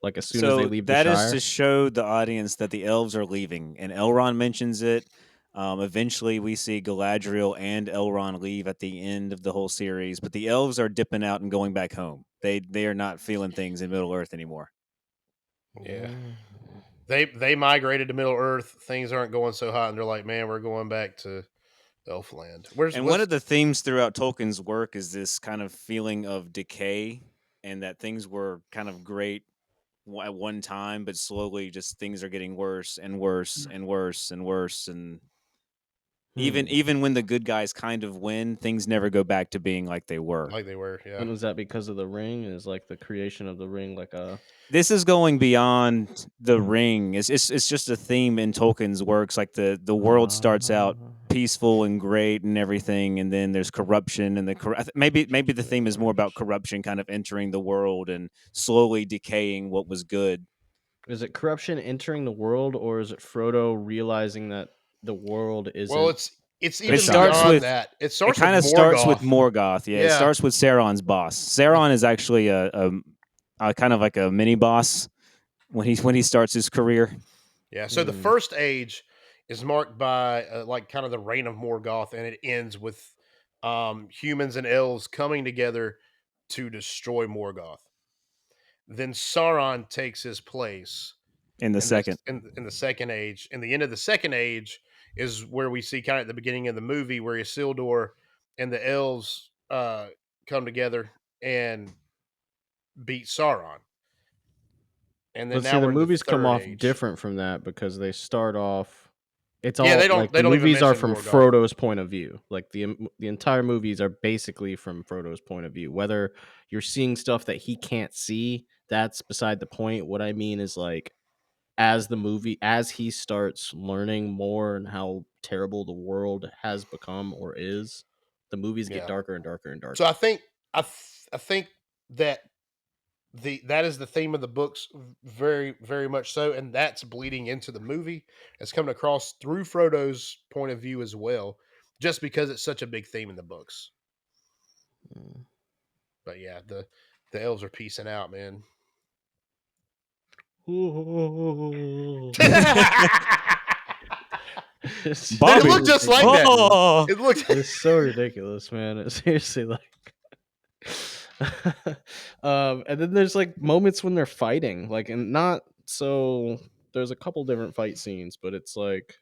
Like as soon as they So leave the that is Shire? to show the audience that the elves are leaving, and Elrond mentions it. Eventually, we see Galadriel and Elrond leave at the end of the whole series, but the elves are dipping out and going back home. They are not feeling things in Middle Earth anymore. Yeah. They migrated to Middle Earth. Things aren't going so hot, and they're like, man, we're going back to Elfland. One of the themes throughout Tolkien's work is this kind of feeling of decay, and that things were kind of great at one time, but slowly just things are getting worse and worse and worse and worse. And even when the good guys kind of win, things never go back to being like they were. Yeah. And was that because of the ring? Is like the creation of the ring like a This is going beyond the ring. It's just a theme in Tolkien's works. Like the world starts out peaceful and great and everything, and then there's corruption and maybe the theme is more about corruption kind of entering the world and slowly decaying what was good. Is it corruption entering the world, or is it Frodo realizing that the world isn't? Well, it's even starts beyond with that. It kind of starts with Morgoth. Yeah, it starts with Sauron's boss. Sauron is actually a kind of like a mini boss when he starts his career. Yeah. So the first age is marked by like kind of the reign of Morgoth, and it ends with humans and elves coming together to destroy Morgoth. Then Sauron takes his place in the second in the second age. And the end of the second age is where we see kind of at the beginning of the movie where Isildur and the elves come together and beat Sauron. And then But now see, the we're in movies the come third off age. different from that because they start off. It's all they don't. Like, they the don't even movies are mention from Morgoth. Frodo's point of view. Like the entire movies are basically from Frodo's point of view. Whether you're seeing stuff that he can't see, that's beside the point. What I mean is like as he starts learning more and how terrible the world has become or is, the movies get darker and darker and darker. So I think that that is the theme of the books, very very much so, and that's bleeding into the movie. It's coming across through Frodo's point of view as well, just because it's such a big theme in the books. But yeah, the elves are peacing out, man. Bobby, it looked just like that. It looked. It's so ridiculous, man. It's seriously like. And then there's like moments when they're fighting, like, and not so. There's a couple different fight scenes, but it's like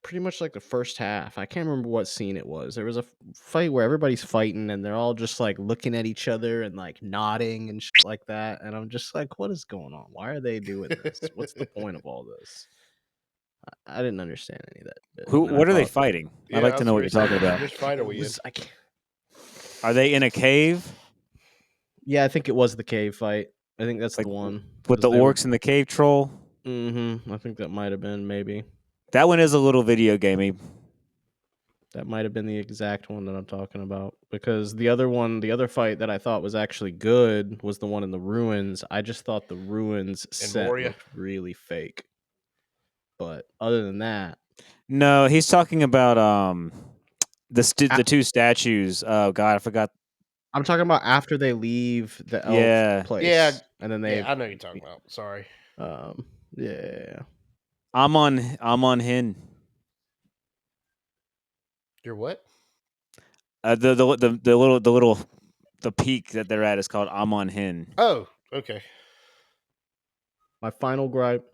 pretty much like the first half. I can't remember what scene it was. There was a fight where everybody's fighting and they're all just like looking at each other and like nodding and shit like that. And I'm just like, what is going on? Why are they doing this? What's the point of all this? I didn't understand any of that. What are they fighting? I'd like to know what you're talking about. Which fight are we in? Are they in a cave? Yeah, I think it was the cave fight. I think that's like the one with the orcs and the cave troll. I think that might have been maybe. That one is a little video gamey. That might have been the exact one that I'm talking about, because the other fight that I thought was actually good was the one in the ruins. I just thought the ruins set looked really fake. But other than that, no, he's talking about the two statues. Oh God, I forgot. I'm talking about after they leave the elf place. Yeah, and then they. I know you're talking about. Sorry. Yeah. I'm on Hin. You're what? The peak that they're at is called Amon Hin. Oh, okay. My final gripe,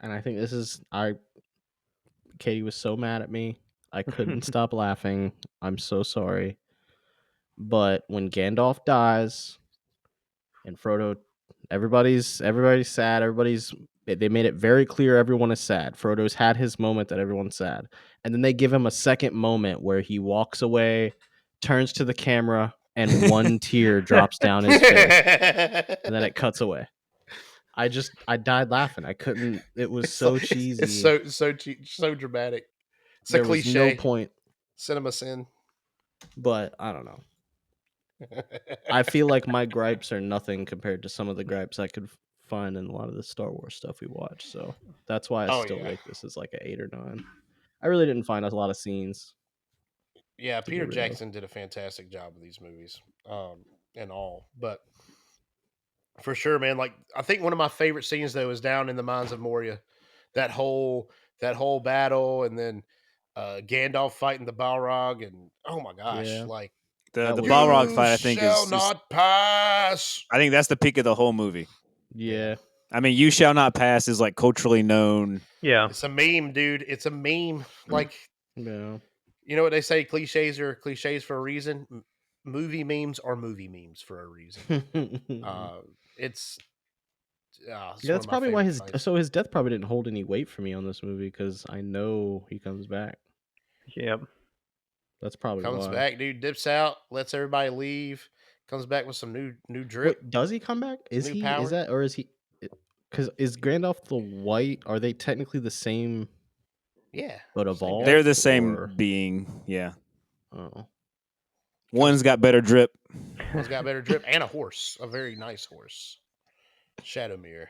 and I think this is Katie was so mad at me. I couldn't stop laughing. I'm so sorry. But when Gandalf dies and Frodo, everybody's sad. They made it very clear everyone is sad. Frodo's had his moment that everyone's sad. And then they give him a second moment where he walks away, turns to the camera, and one tear drops down his face. And then it cuts away. I died laughing. I couldn't. It was so cheesy. It's so dramatic. It's there a was cliche. no point. Cinema sin. But I don't know. I feel like my gripes are nothing compared to some of the gripes I could find in a lot of the Star Wars stuff we watched. So that's why I still rate this as like an 8 or 9. I really didn't find a lot of scenes. Yeah, Peter Jackson did a fantastic job with these movies, and all. But for sure, man. Like I think one of my favorite scenes though is down in the Mines of Moria. That whole battle, and then Gandalf fighting the Balrog, and oh my gosh, like the Balrog fight, I think shall not pass. I think that's the peak of the whole movie. Yeah. I mean, "You Shall Not Pass" is like culturally known. Yeah, it's a meme, dude. It's a meme. Like, yeah. You know what they say? Cliches are cliches for a reason. Movie memes are movie memes for a reason. It's yeah, that's probably why his death probably didn't hold any weight for me on this movie because I know he comes back. Yep. That's probably comes why. back, dude. Dips out, lets everybody leave. Comes back with some new drip. Wait, does he come back? Is he? Power? Is that or is he? Because is Gandalf the White? Are they technically the same? Yeah, but evolved. They're the same being. Yeah. Oh. One's got better drip. One's got better drip and a horse, a very nice horse. Shadowmere.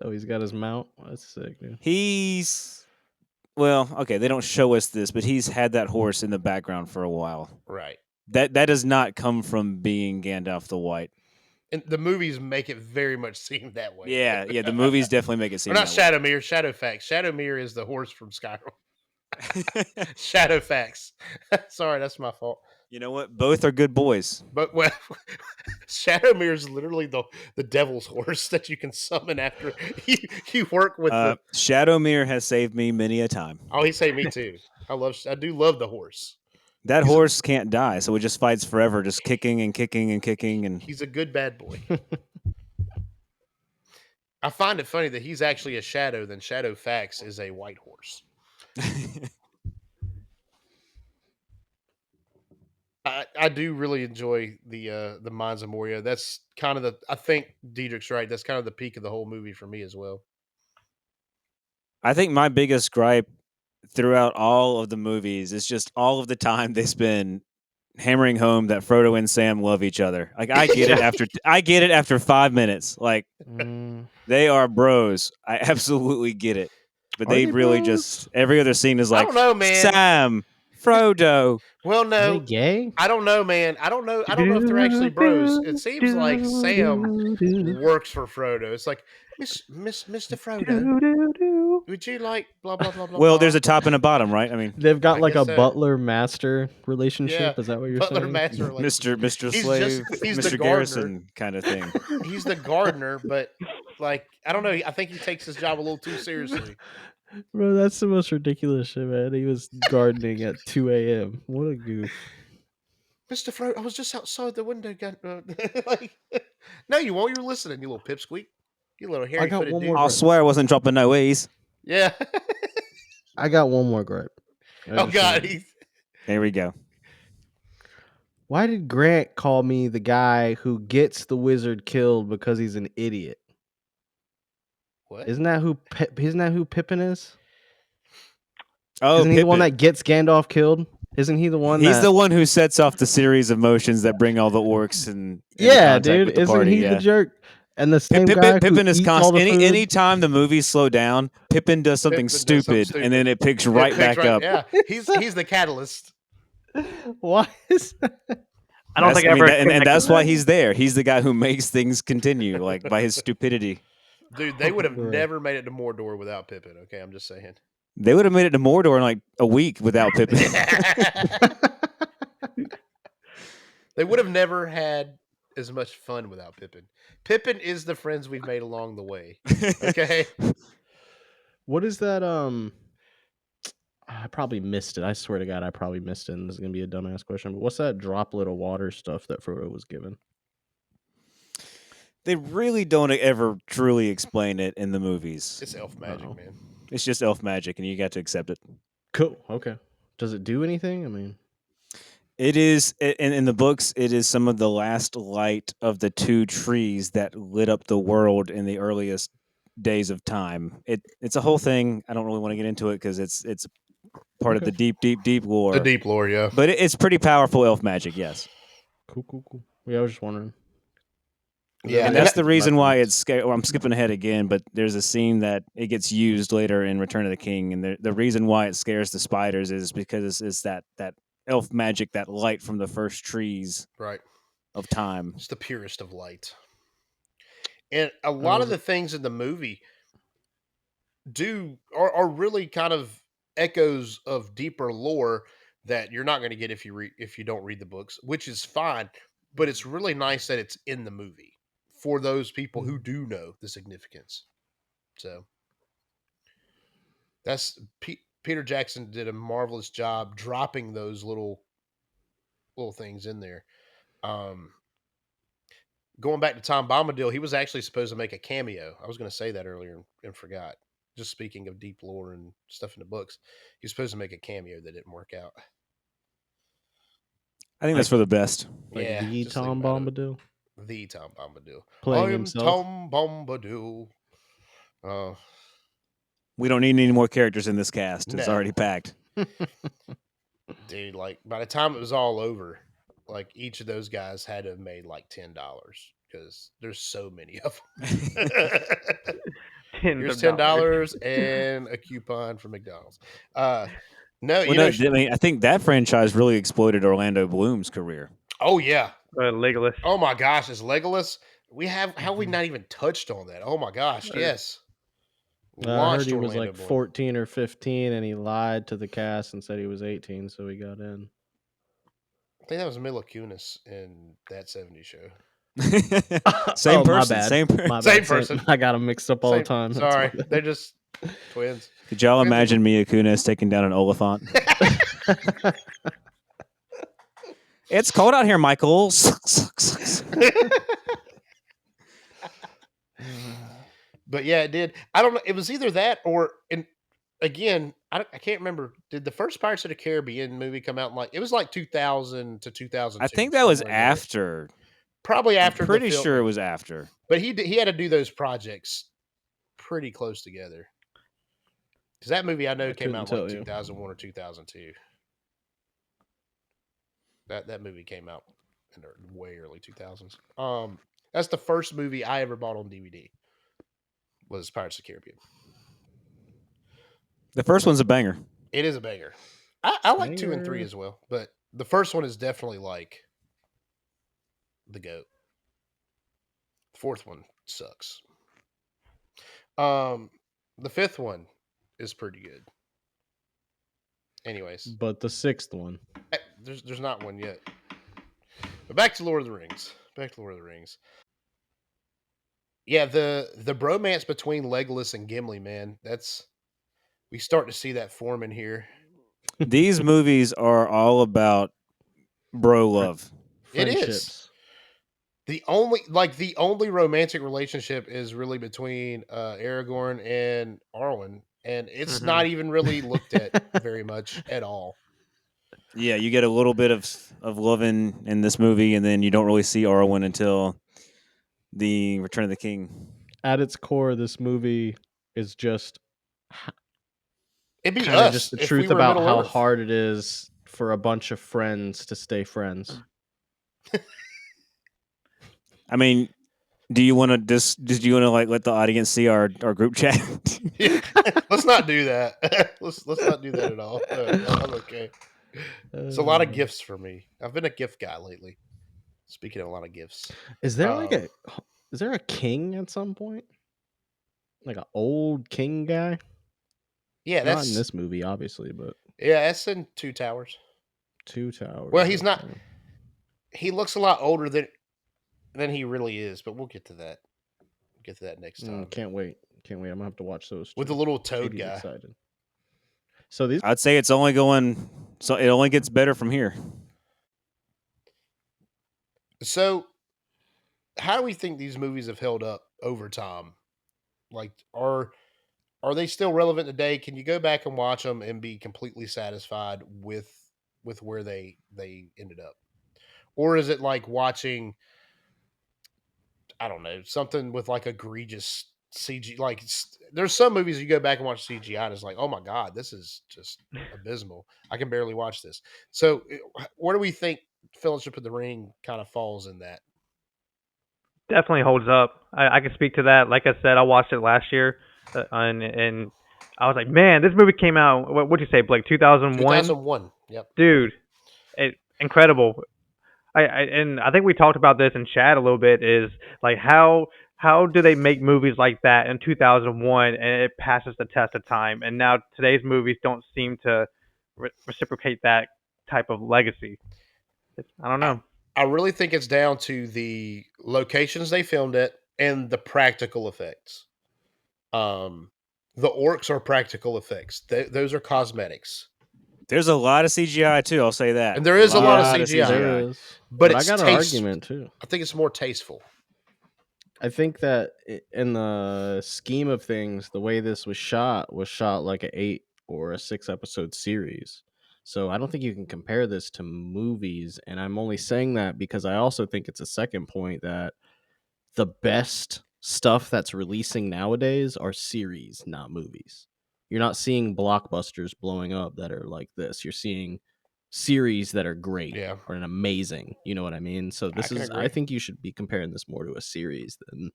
Oh, he's got his mount. That's sick, dude. Well, okay, they don't show us this, but he's had that horse in the background for a while. Right. That does not come from being Gandalf the White. And the movies make it very much seem that way. Yeah, the movies definitely make it seem not that way. Shadowmere, Shadowfax. Shadowmere is the horse from Skyrim. Shadowfax. Sorry, that's my fault. You know what? Both are good boys. But well, Shadowmere is literally the devil's horse that you can summon after you work with. Shadowmere has saved me many a time. Oh, he saved me too. I do love the horse. That horse can't die, so it just fights forever, just kicking and kicking and kicking. And he's a good bad boy. I find it funny that he's actually a shadow, then Shadowfax is a white horse. I do really enjoy the Mines of Moria. That's kind of I think Diedrich's right. That's kind of the peak of the whole movie for me as well. I think my biggest gripe throughout all of the movies is just all of the time they spend hammering home that Frodo and Sam love each other. Like I get it after 5 minutes. Like they are bros. I absolutely get it. But they really bros? Just every other scene is like, I don't know, man. Sam, Frodo. Well, no, gay? I don't know, man. I don't know if they're actually bros. It seems like Sam works for Frodo. It's like, Mr. Frodo, would you like blah blah blah blah? Well, blah. there's a top and a bottom, right? I mean, they've got like a butler-master relationship. Yeah, is that what you're saying? Butler-master, Mr. Slave, he's Mr. Garrison kind of thing. He's the gardener, but like I don't know. I think he takes his job a little too seriously. Bro, that's the most ridiculous shit, man. He was gardening at 2 a.m. What a goof. Mr. Frodo, I was just outside the window. Like, no, you won't. You're listening, you little pipsqueak. You little hairy footed dude. I swear I wasn't dropping no E's. Yeah. I got one more gripe. Oh, God. Here we go. Why did Grant call me the guy who gets the wizard killed because he's an idiot? What? Isn't that who Pippin is? Oh, isn't he the one that gets Gandalf killed? Isn't he the one? He's the one who sets off the series of motions that bring all the orcs and yeah, dude. Isn't he the jerk? And the same guy Pippin is constant. Anytime the movies slow down, Pippin does something stupid, and then it picks right back up. Yeah, he's the catalyst. Why is that? I don't think ever. And that's why he's there. He's the guy who makes things continue, like by his stupidity. Dude, they would have never made it to Mordor without Pippin. Okay, I'm just saying. They would have made it to Mordor in like a week without Pippin. They would have never had as much fun without Pippin. Pippin is the friends we've made along the way. Okay. What is that? I probably missed it. I swear to God, I probably missed it. And this is gonna be a dumbass question, but what's that droplet of water stuff that Frodo was given? They really don't ever truly explain it in the movies. It's elf magic, man. It's just elf magic, and you got to accept it. Cool. Okay. Does it do anything? I mean, It is in the books. It is some of the last light of the two trees that lit up the world in the earliest days of time. It's a whole thing. I don't really want to get into it because it's part of the deep The lore. deep lore, yeah. But it's pretty powerful elf magic. Yes. Cool. Yeah, I was just wondering. Yeah, And that's the reason why it's. Well, I'm skipping ahead again, but there's a scene that it gets used later in Return of the King, and the reason why it scares the spiders is because it's that elf magic, that light from the first trees right. of time. It's the purest of light. And a lot of the things in the movie are really kind of echoes of deeper lore that you're not going to get if you don't read the books, which is fine. But it's really nice that it's in the movie for those people who do know the significance. So that's Peter Jackson did a marvelous job dropping those little things in there. Going back to Tom Bombadil, he was actually supposed to make a cameo. I was going to say that earlier and forgot. Just speaking of deep lore and stuff in the books, he was supposed to make a cameo that didn't work out. I think that's for the best. Like yeah, the just Tom think about it. Bombadil The Tom Bombadil. playing I am himself. Tom Bombadil. We don't need any more characters in this cast. It's No. already packed. Dude, like by the time it was all over, like each of those guys had to have made like $10 because there's so many of them. Here's $10 and a coupon from McDonald's. No, well, you know. I mean, I think that franchise really exploited Orlando Bloom's career. Oh yeah, Legolas. Oh my gosh, is Legolas? How we not even touched on that? Oh my gosh, yes. I heard he was Orlando like Bloom. 14 or 15, and he lied to the cast and said he was 18, so he got in. I think that was Mila Kunis in that '70s show. Same person. My bad. Same person. Same person. I got them mixed up all the time. That's Sorry, my bad. they're just twins. Could y'all imagine Mila Kunis taking down an Oliphant? It's cold out here, Michael. But yeah, it did. I don't know. It was either that or, and again, I can't remember. Did the first Pirates of the Caribbean movie come out in it was like 2000 to 2002? I think that was somewhere in there. after. Probably after. I'm pretty sure it was after. But he had to do those projects pretty close together. Because that movie I know came out like 2001 or 2002. That movie came out in the way early 2000s. That's the first movie I ever bought on DVD. Was Pirates of the Caribbean. The first one's a banger. It is a banger. I like 2 and 3 as well, but the first one is definitely like the GOAT. The fourth one sucks. The fifth one is pretty good. Anyways, but the sixth one, there's not one yet. But back to Lord of the Rings. Yeah, the bromance between Legolas and Gimli, man, we start to see that form in here. These movies are all about bro love. It is. The only romantic relationship is really between Aragorn and Arwen, and it's not even really looked at very much at all. Yeah, you get a little bit of loving in this movie, and then you don't really see Arwen until the Return of the King. At its core, this movie is just it'd be us, just the truth about how hard it is for a bunch of friends to stay friends. I mean, do you want to like let the audience see our group chat? Yeah, let's not do that. let's not do that at all. No, I'm okay. It's a lot of gifts for me. I've been a gift guy lately. Speaking of a lot of gifts, is there is there a king at some point? Like an old king guy? Yeah, that's not in this movie, obviously, but yeah, that's in Two Towers. Two Towers. Well, he's not. He looks a lot older than he really is, but we'll get to that. Get to that next time. Can't wait. I'm gonna have to watch those with the little toad guy. Excited. So these, I'd say it's only going. So it only gets better from here. So, how do we think these movies have held up over time? Like, are they still relevant today? Can you go back and watch them and be completely satisfied with with where they ended up, or is it like watching, I don't know, something with like egregious CG? Like there's some movies you go back and watch CGI and it's like, oh my god, this is just abysmal. I can barely watch this. So where do we think Fellowship of the Ring kind of falls in that? Definitely holds up. I can speak to that. Like I said, I watched it last year, and I was like, man, this movie came out. What'd you say, Blake? 2001, 2001. Yep. dude. Incredible. And I think we talked about this in chat a little bit. Is like how do they make movies like that in 2001 and it passes the test of time? And now today's movies don't seem to reciprocate that type of legacy. I don't know. I really think it's down to the locations they filmed it and the practical effects. Um, the orcs are practical effects. Those are cosmetics. There's a lot of CGI too. I'll say that. And there is a lot of CGI. There is, but I it's got an argument too. I think it's more tasteful. I think that in the scheme of things, the way this was shot like an 8 or a 6 episode series. So I don't think you can compare this to movies. And I'm only saying that because I also think it's a second point that the best stuff that's releasing nowadays are series, not movies. You're not seeing blockbusters blowing up that are like this. You're seeing series that are great or amazing. You know what I mean? So I think you should be comparing this more to a series than,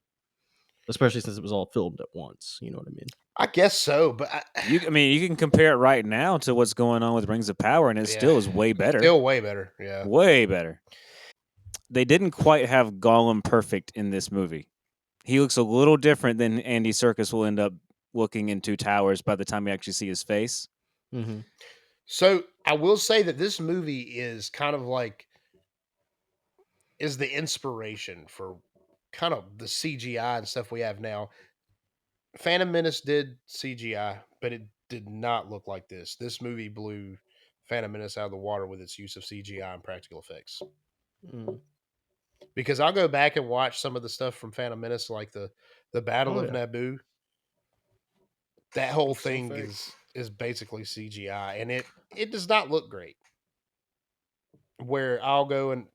especially since it was all filmed at once. You know what I mean? I guess so, but you can compare it right now to what's going on with Rings of Power, and it still is way better. Still way better, yeah. Way better. They didn't quite have Gollum perfect in this movie. He looks a little different than Andy Serkis will end up looking in Two Towers by the time we actually see his face. Mm-hmm. So I will say that this movie is kind of like is the inspiration for kind of the CGI and stuff we have now. Phantom Menace did CGI, but it did not look like this. This movie blew Phantom Menace out of the water with its use of CGI and practical effects. Mm. Because I'll go back and watch some of the stuff from Phantom Menace, like the Battle of Naboo. That whole thing is basically CGI, and it does not look great. Where I'll go and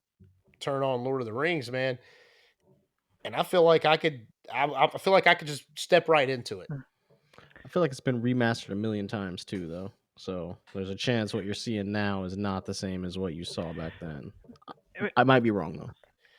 turn on Lord of the Rings, man, and I feel like I could just step right into it. I feel like it's been remastered a million times too, though. So there's a chance what you're seeing now is not the same as what you saw back then. I might be wrong though.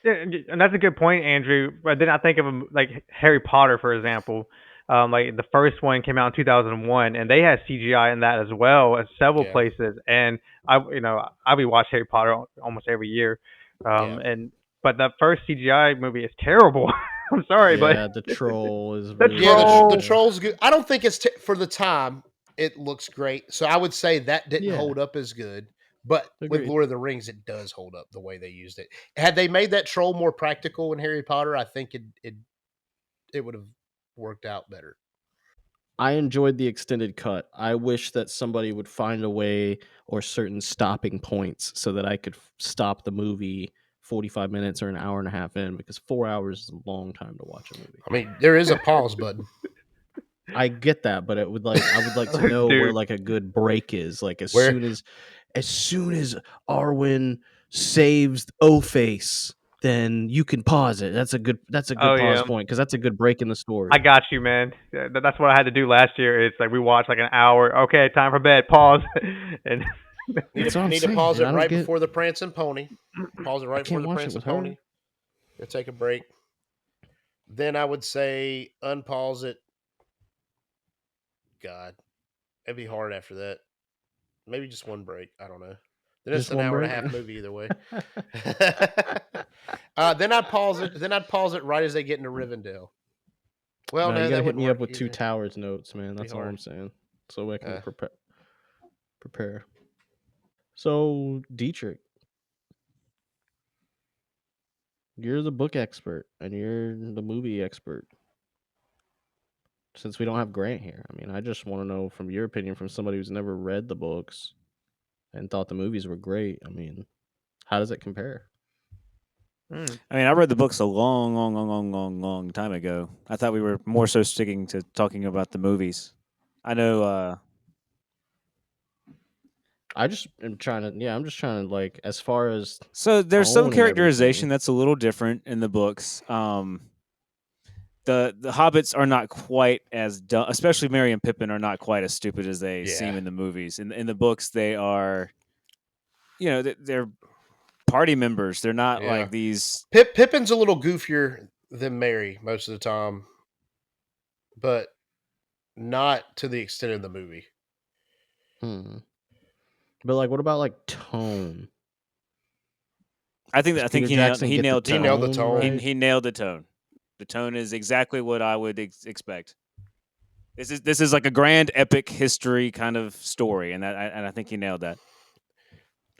Yeah, and that's a good point, Andrew. But then I think of like Harry Potter, for example. Like the first one came out in 2001, and they had CGI in that as well as several places. And I watch Harry Potter almost every year. But that first CGI movie is terrible. I'm sorry, but the troll is the troll's good. I don't think it's for the time. It looks great, so I would say that didn't hold up as good. But with Lord of the Rings, it does hold up the way they used it. Had they made that troll more practical in Harry Potter, I think it would have worked out better. I enjoyed the extended cut. I wish that somebody would find a way or certain stopping points so that I could stop the movie 45 minutes or an hour and a half in, because 4 hours is a long time to watch a movie. I mean, there is a pause button. I get that, but I would like to know where like a good break is. Like as soon as Arwen saves O-Face, then you can pause it. That's a good pause point, because that's a good break in the story. I got you, man. That's what I had to do last year. It's like we watched like an hour. Okay, time for bed. Pause. And need to pause it right before the Prancing Pony. Pause it right before the Prancing Pony. Go take a break. Then I would say unpause it. God, it'd be hard after that. Maybe just one break. I don't know. Then it's an hour and a half movie either way. Then I'd pause it. Then I'd pause it right as they get into Rivendell. Well, no, you gotta hit me up with Two Towers notes, man. That's all I'm saying. So I can prepare. So Dietrich, you're the book expert and you're the movie expert. Since we don't have Grant here, I mean, I just want to know from your opinion, from somebody who's never read the books and thought the movies were great. I mean, how does it compare? I mean, I read the books a long time ago. I thought we were more so sticking to talking about the movies. I know. I just am trying to. Yeah, I'm just trying to like as far as So there's some tone and characterization everything. that's a little different in the books. The hobbits are not quite as dumb, especially Merry and Pippin are not quite as stupid as they Yeah. seem in the movies. In the books, they are, they're party members. They're not Yeah. like these. Pippin's a little goofier than Mary most of the time, but not to the extent of the movie. But like, what about like tone? I think Does he Peter Jackson he get the nailed He tone. nailed the tone. right? He nailed the tone. The tone is exactly what I would expect. This is like a grand epic history kind of story, and I think he nailed that.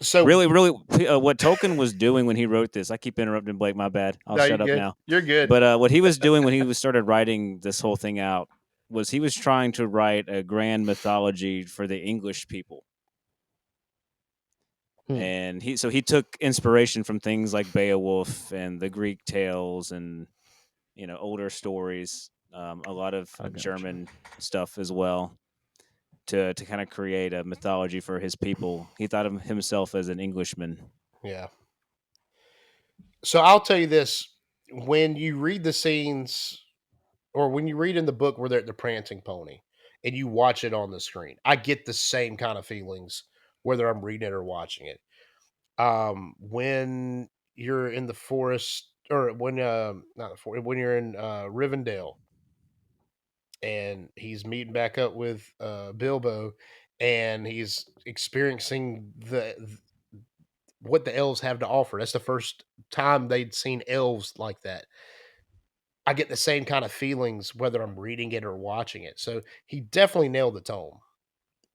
So Really, what Tolkien was doing when he wrote this, I keep interrupting Blake. My bad. I'll no, shut up you're good. now. You're good. But what he was doing when he started writing this whole thing out was he was trying to write a grand mythology for the English people. And he took inspiration from things like Beowulf and the Greek tales and older stories, a lot of German stuff as well, to kind of create a mythology for his people. He thought of himself as an Englishman. Yeah. So I'll tell you this: when you read the scenes, or when you read in the book where they're at the prancing pony, and you watch it on the screen, I get the same kind of feelings whether I'm reading it or watching it. When you're in the forest, or when not the forest, when you're in Rivendell, and he's meeting back up with Bilbo, and he's experiencing what the elves have to offer. That's the first time they'd seen elves like that. I get the same kind of feelings whether I'm reading it or watching it. So he definitely nailed the tone.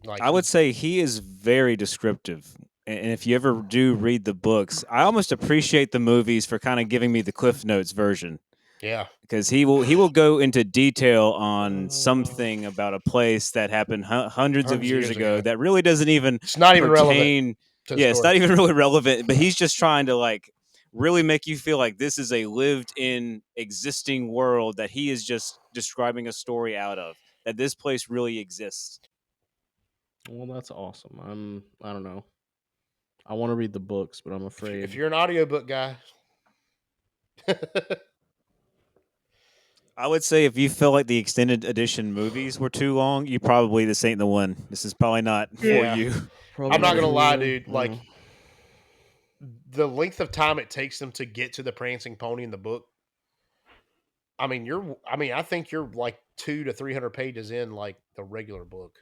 Like I would say he is very descriptive. And if you ever do read the books, I almost appreciate the movies for kind of giving me the Cliff Notes version. Yeah, because he will go into detail on something about a place that happened hundreds of years ago that really doesn't even it's not even pertain. relevant. Yeah, it's not even really relevant. But he's just trying to like really make you feel like this is a lived-in, existing world that he is just describing a story out of. That this place really exists. Well, that's awesome. I don't know. I want to read the books, but I'm afraid. If you're an audiobook guy, I would say if you feel like the extended edition movies were too long, you probably this ain't the one. This is probably not for you. Probably I'm not gonna lie, me. dude. Like the length of time it takes them to get to the prancing pony in the book. I mean, I think you're like 200 to 300 pages in, like the regular book.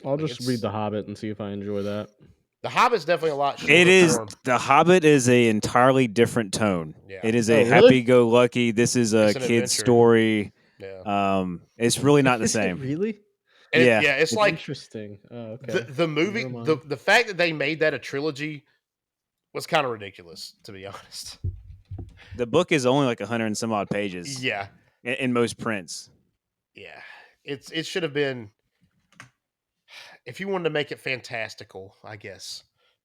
I'll just read The Hobbit and see if I enjoy that. The Hobbit's definitely a lot shorter. It is. The Hobbit is a entirely different tone. Yeah. It is a happy-go-lucky. This is a kid's story. Yeah. It's really not the same. Really? And yeah. It's like interesting. Oh, okay. The movie, the fact that they made that a trilogy was kind of ridiculous, to be honest. The book is only like 100 and some odd pages. Yeah. In most prints. Yeah. It should have been, if you wanted to make it fantastical, I guess,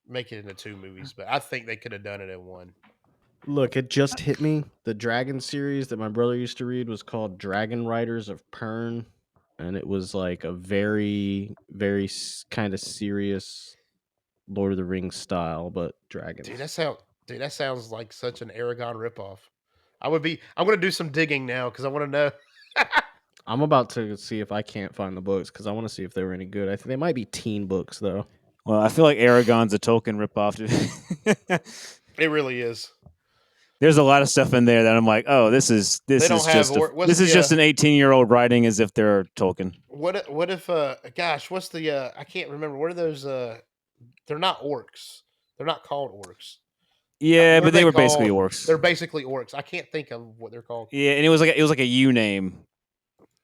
make it into 2 movies, but I think they could have done it in 1. Look, it just hit me. The Dragon series that my brother used to read was called Dragon Riders of Pern, and it was like a very, very kind of serious Lord of the Rings style, but dragons. Dude, that sounds like such an Aragon ripoff. I'm gonna do some digging now because I want to know. I'm about to see if I can't find the books because I want to see if they were any good. I think they might be teen books though. Well, I feel like Aragon's a Tolkien ripoff. It really is. There's a lot of stuff in there that I'm like, oh, this is just an 18-year-old writing as if they're Tolkien. What if gosh, what's the I can't remember. What are those they're not orcs. They're not called orcs. Yeah, but they were basically orcs. They're basically orcs. I can't think of what they're called. Yeah, and it was like a U name.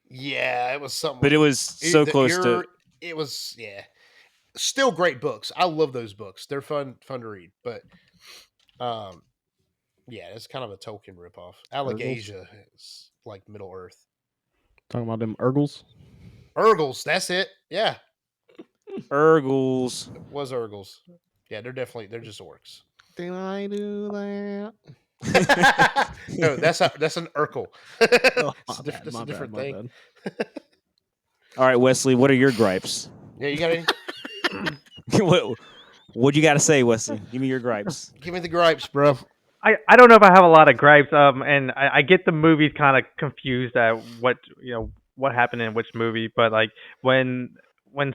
Yeah, it was something. But it was so close to. It was still great books. I love those books. They're fun to read. But yeah, it's kind of a Tolkien ripoff. Allegasia is like Middle Earth. Talking about them Urgles. Urgles, that's it. Yeah. Urgles. It was Urgles. Yeah, they're just orcs. Did I do that? No, that's an Urkel. That's a different thing. All right, Wesley, what are your gripes? Yeah, you got any? What you got to say, Wesley? Give me your gripes. Give me the gripes, bro. I don't know if I have a lot of gripes. And I get the movie's kind of confused at what happened in which movie, but like when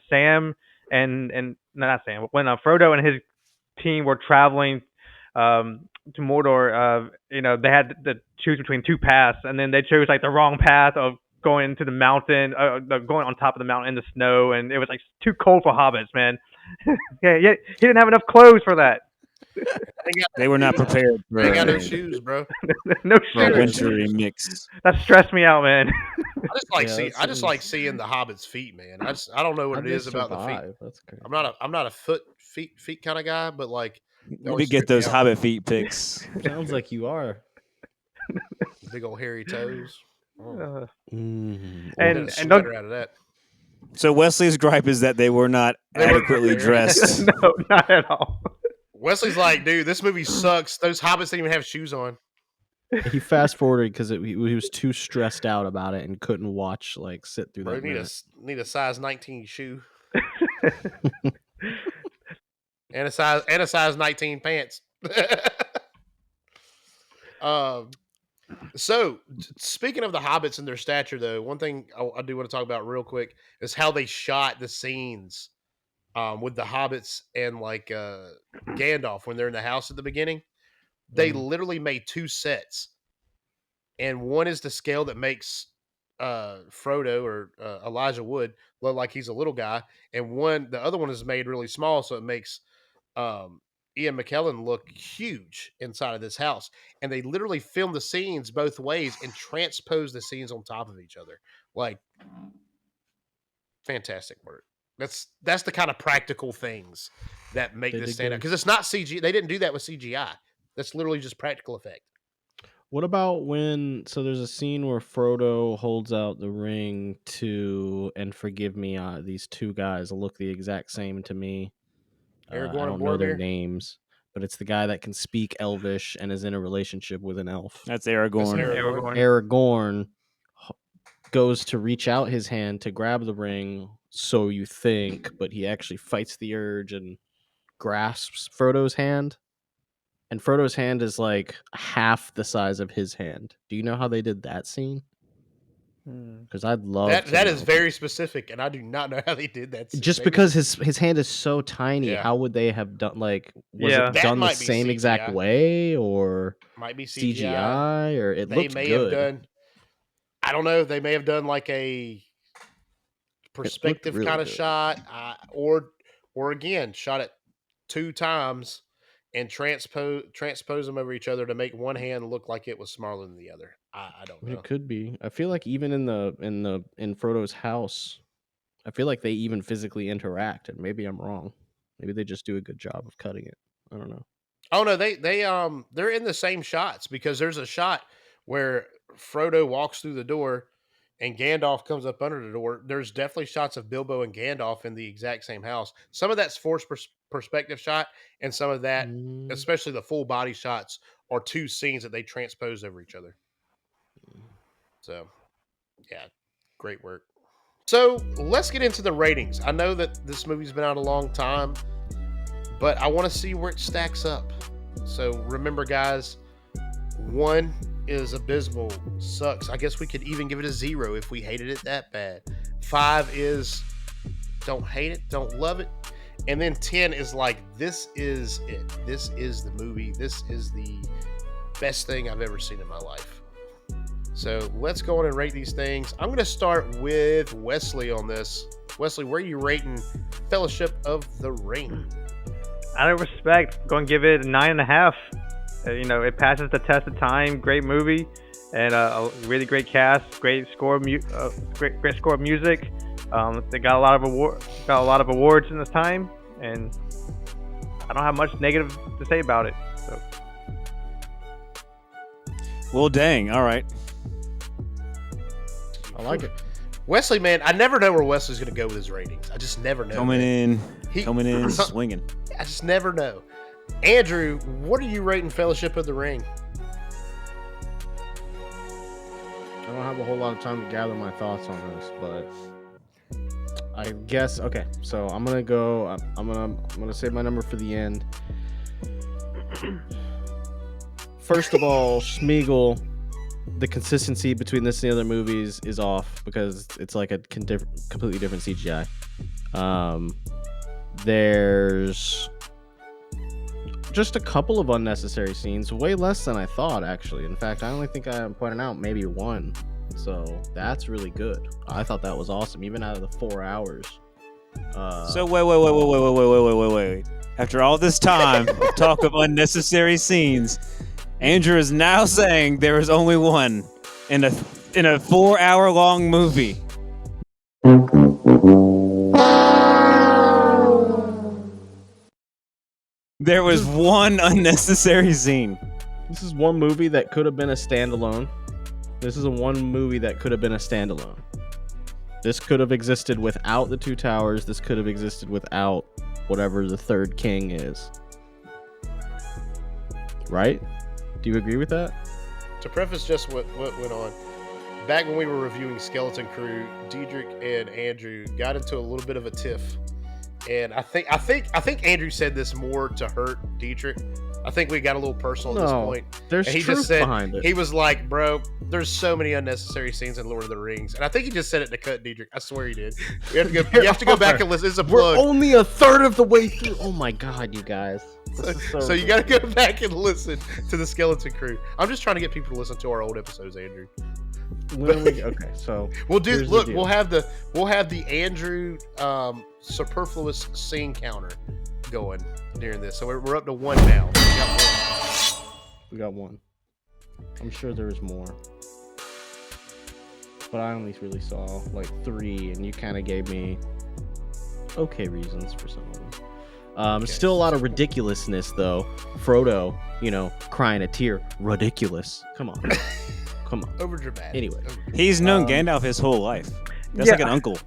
Sam and no, not Sam, when Frodo and his team were traveling to Mordor, they had to choose between two paths, and then they chose like the wrong path of going to the mountain, going on top of the mountain in the snow, and it was like too cold for hobbits, man. Yeah, he didn't have enough clothes for that. They were not prepared for, They got no shoes, bro. No for a shoes. wintry mix. That stressed me out, man. I just like seeing the hobbits' feet, man. I don't know what How'd it they is about the feet. survive? That's crazy. I'm not a feet kind of guy, but like they Let me always get trip me those out. Hobbit feet pics. Sounds like you are. Big old hairy toes. Oh. Mm. We'll And- get a and sweater don't- out of that. So Wesley's gripe is that they were not They weren't adequately prepared. dressed. No, not at all. Wesley's like, dude, this movie sucks. Those hobbits didn't even have shoes on. He fast forwarded because he was too stressed out about it and couldn't sit through Bro, that. you minute. need a size 19 shoe and a size 19 pants. So speaking of the hobbits and their stature, though, one thing I do want to talk about real quick is how they shot the scenes with the hobbits and Gandalf when they're in the house at the beginning. They literally made two sets, and one is the scale that makes Frodo or Elijah Wood look like he's a little guy, and the other one is made really small, so it makes Ian McKellen look huge inside of this house. And they literally filmed the scenes both ways and transposed the scenes on top of each other. Like, fantastic work. That's the kind of practical things that make this stand out, because it's not CG. They didn't do that with CGI. That's literally just practical effect. What about so there's a scene where Frodo holds out the ring to, and forgive me, these two guys look the exact same to me. Aragorn I and don't know their Boromir? names, but it's the guy that can speak Elvish and is in a relationship with an elf. That's Aragorn. Aragorn goes to reach out his hand to grab the ring, so you think, but he actually fights the urge and grasps Frodo's hand. And Frodo's hand is like half the size of his hand. Do you know how they did that scene? Because I'd love that is very specific, and I do not know how they did that. Just because his hand is so tiny, Yeah. how would they have done? Was Yeah. it That done the might be same exact CGI. way, or Might be CGI, or it They looked may good? have done. I don't know. They may have done like a perspective really kind of good. shot, or again shot it 2 times and transpose them over each other to make one hand look like it was smaller than the other. I don't know. It could be. I feel like even in Frodo's house, I feel like they even physically interact, and maybe I'm wrong. Maybe they just do a good job of cutting it. I don't know. Oh no, they're in the same shots, because there's a shot where Frodo walks through the door and Gandalf comes up under the door. There's definitely shots of Bilbo and Gandalf in the exact same house. Some of that's forced perspective shot, and some of that, especially the full body shots, are 2 scenes that they transpose over each other. So, yeah, great work. So let's get into the ratings. I know that this movie's been out a long time, but I want to see where it stacks up. So remember, guys, 1 is abysmal, sucks. I guess we could even give it a 0 if we hated it that bad. 5 is don't hate it, don't love it. And then 10 is like, this is it. This is the movie. This is the best thing I've ever seen in my life. So let's go on and rate these things. I'm going to start with Wesley on this. Wesley, where are you rating Fellowship of the Ring? Out of respect, going to give it a 9.5. It passes the test of time. Great movie, and a really great cast. Great score, great score of music. They got a lot of awards in this time, and I don't have much negative to say about it. So. Well, dang. All right. I like it. Wesley, man, I never know where Wesley's going to go with his ratings. I just never know. Coming in swinging. I just never know. Andrew, what are you rating Fellowship of the Ring? I don't have a whole lot of time to gather my thoughts on this, but I guess. Okay, so I'm gonna go. I'm gonna save my number for the end. First of all, Schmeagol, the consistency between this and the other movies is off because it's like a completely different CGI. There's just a couple of unnecessary scenes, way less than I thought, actually. In fact, I only think I'm pointing out maybe one. So that's really good. I thought that was awesome, even out of the 4 hours. So wait. After all this time of talk of unnecessary scenes, Andrew is now saying there is only one in a 4-hour-long movie. There was one unnecessary scene. This is one movie that could have been a standalone. This is one movie that could have been a standalone. This could have existed without the Two Towers. This could have existed without whatever the third king is. Right? Do you agree with that? To preface just what went on, back when we were reviewing Skeleton Crew, Diedrich and Andrew got into a little bit of a tiff. And I think Andrew said this more to hurt Diedrich. I think we got a little personal at this point. There's and he truth just said, behind it. He was like, bro, there's so many unnecessary scenes in Lord of the Rings. And I think he just said it to cut Diedrich. I swear he did. You have to go back and listen. It's a plug. We're only a third of the way through. Oh my god, you guys. So you got to go back and listen to the Skeleton Crew. I'm just trying to get people to listen to our old episodes, Andrew. Okay, so we'll have the Andrew superfluous scene counter going during this. So we're up to 1 now. We got one. I'm sure there's more, but I only really saw like 3, and you kind of gave me okay reasons for some of them. Still a lot of ridiculousness though. Frodo, crying a tear. Ridiculous. Come on. Over dramatic. Anyway, he's known Gandalf his whole life. That's like an uncle.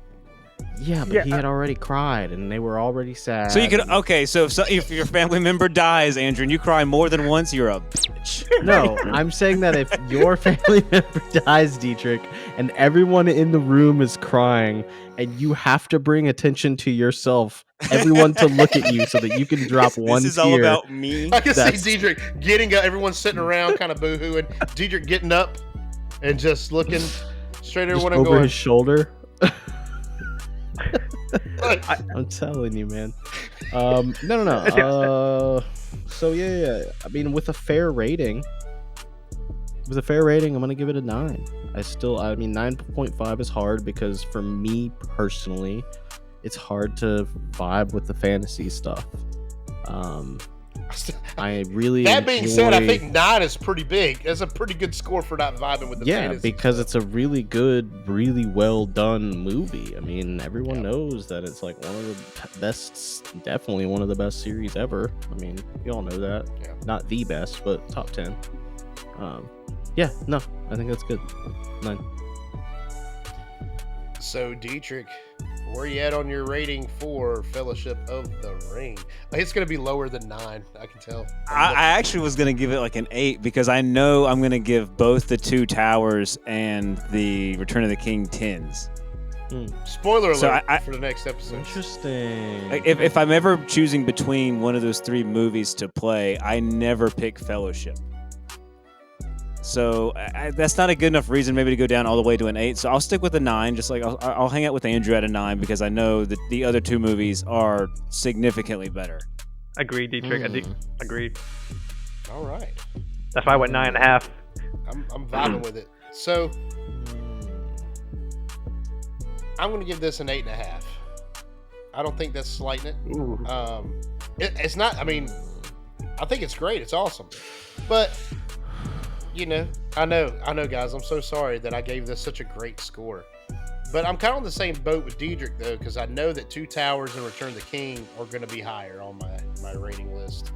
Yeah, but he had already cried, and they were already sad. So you could so if your family member dies, Andrew, and you cry more than once, you're a bitch. No, I'm saying that if your family member dies, Dietrich, and everyone in the room is crying, and you have to bring attention to yourself, everyone to look at you so that you can drop one tear. This is all about me. I can see Diedrich getting up, everyone sitting around kind of boo-hooing, Diedrich getting up and just looking straight at everyone and over going, his shoulder. I'm telling you, man. No. So yeah. I mean, with a fair rating, I'm gonna give it a 9. I mean, 9.5 is hard because for me personally, it's hard to vibe with the fantasy stuff. I really. That being said, I think 9 is pretty big. That's a pretty good score for not vibing with the fantasy. Yeah, because it's a really good, really well done movie. I mean, everyone knows that it's like one of the best, definitely one of the best series ever. I mean, you all know that. Yeah. Not the best, but top 10. Yeah, no, I think that's good. 9. So, Dietrich, where you at on your rating for Fellowship of the Ring? It's going to be lower than 9, I can tell. I actually was going to give it like an 8 because I know I'm going to give both the Two Towers and the Return of the King 10s. Spoiler alert for the next episode. Interesting. If I'm ever choosing between one of those 3 movies to play, I never pick Fellowship. So that's not a good enough reason maybe to go down all the way to an 8. So I'll stick with a 9. Just like I'll hang out with Andrew at a 9 because I know that the other 2 movies are significantly better. Agreed, Dietrich. Agreed. All right. That's why I went 9.5. I'm vibing with it. So I'm going to give this an 8.5. I don't think that's slighting it. It's not. I mean, I think it's great. It's awesome, but. I know, guys. I'm so sorry that I gave this such a great score. But I'm kind of on the same boat with Diedrich, though, because I know that Two Towers and Return of the King are going to be higher on my rating list.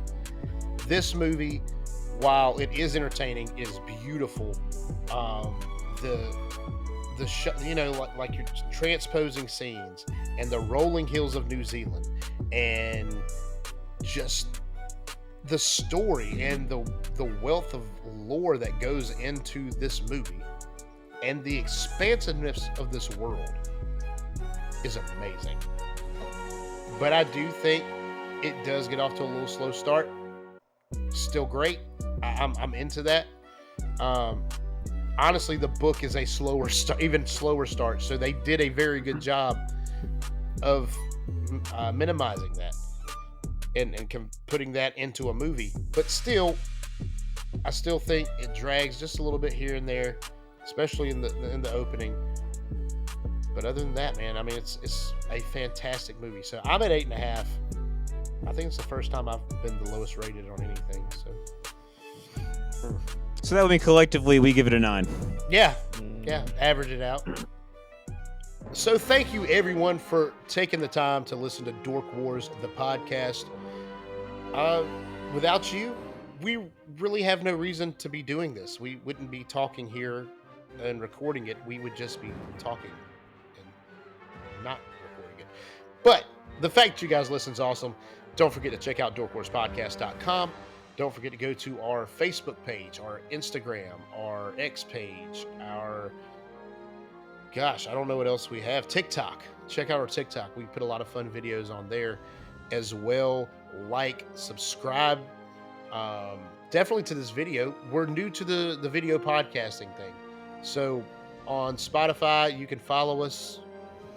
This movie, while it is entertaining, is beautiful. Like you're transposing scenes and the rolling hills of New Zealand and just the story and the wealth of lore that goes into this movie and the expansiveness of this world is amazing. But I do think it does get off to a little slow start. Still great. I'm into that. Honestly, the book is a slower start, even slower start. So they did a very good job of minimizing that and putting that into a movie. But still, I still think it drags just a little bit here and there, especially in the opening. But other than that, man, I mean, it's a fantastic movie. So I'm at 8.5. I think it's the first time I've been the lowest rated on anything. So that would mean collectively we give it a 9. Yeah, average it out. So thank you everyone for taking the time to listen to Dork Wars, the podcast. Without you, we really have no reason to be doing this. We wouldn't be talking here and recording it. We would just be talking and not recording it. But the fact that you guys listen is awesome. Don't forget to check out dorkwarspodcast.com. Don't forget to go to our Facebook page, our Instagram, our X page, our... Gosh, I don't know what else we have. TikTok. Check out our TikTok. We put a lot of fun videos on there as well. Like, subscribe. Definitely to this video. We're new to the video podcasting thing. So on Spotify, you can follow us.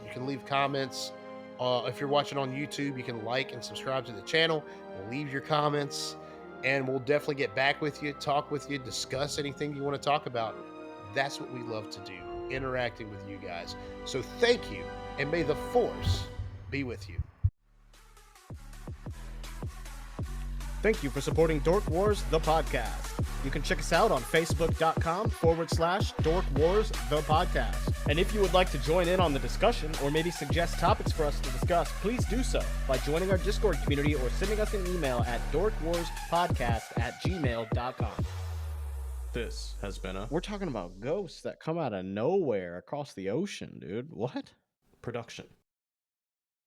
You can leave comments. If you're watching on YouTube, you can like and subscribe to the channel. Leave your comments. And we'll definitely get back with you, talk with you, discuss anything you want to talk about. That's what we love to do, interacting with you guys. So thank you, and may the Force be with you. Thank you for supporting Dork Wars, the podcast. You can check us out on facebook.com/Dork Wars, the podcast. And if you would like to join in on the discussion or maybe suggest topics for us to discuss, please do so by joining our Discord community or sending us an email at dorkwarspodcast@gmail.com. This has been We're talking about ghosts that come out of nowhere across the ocean, dude. What? Production.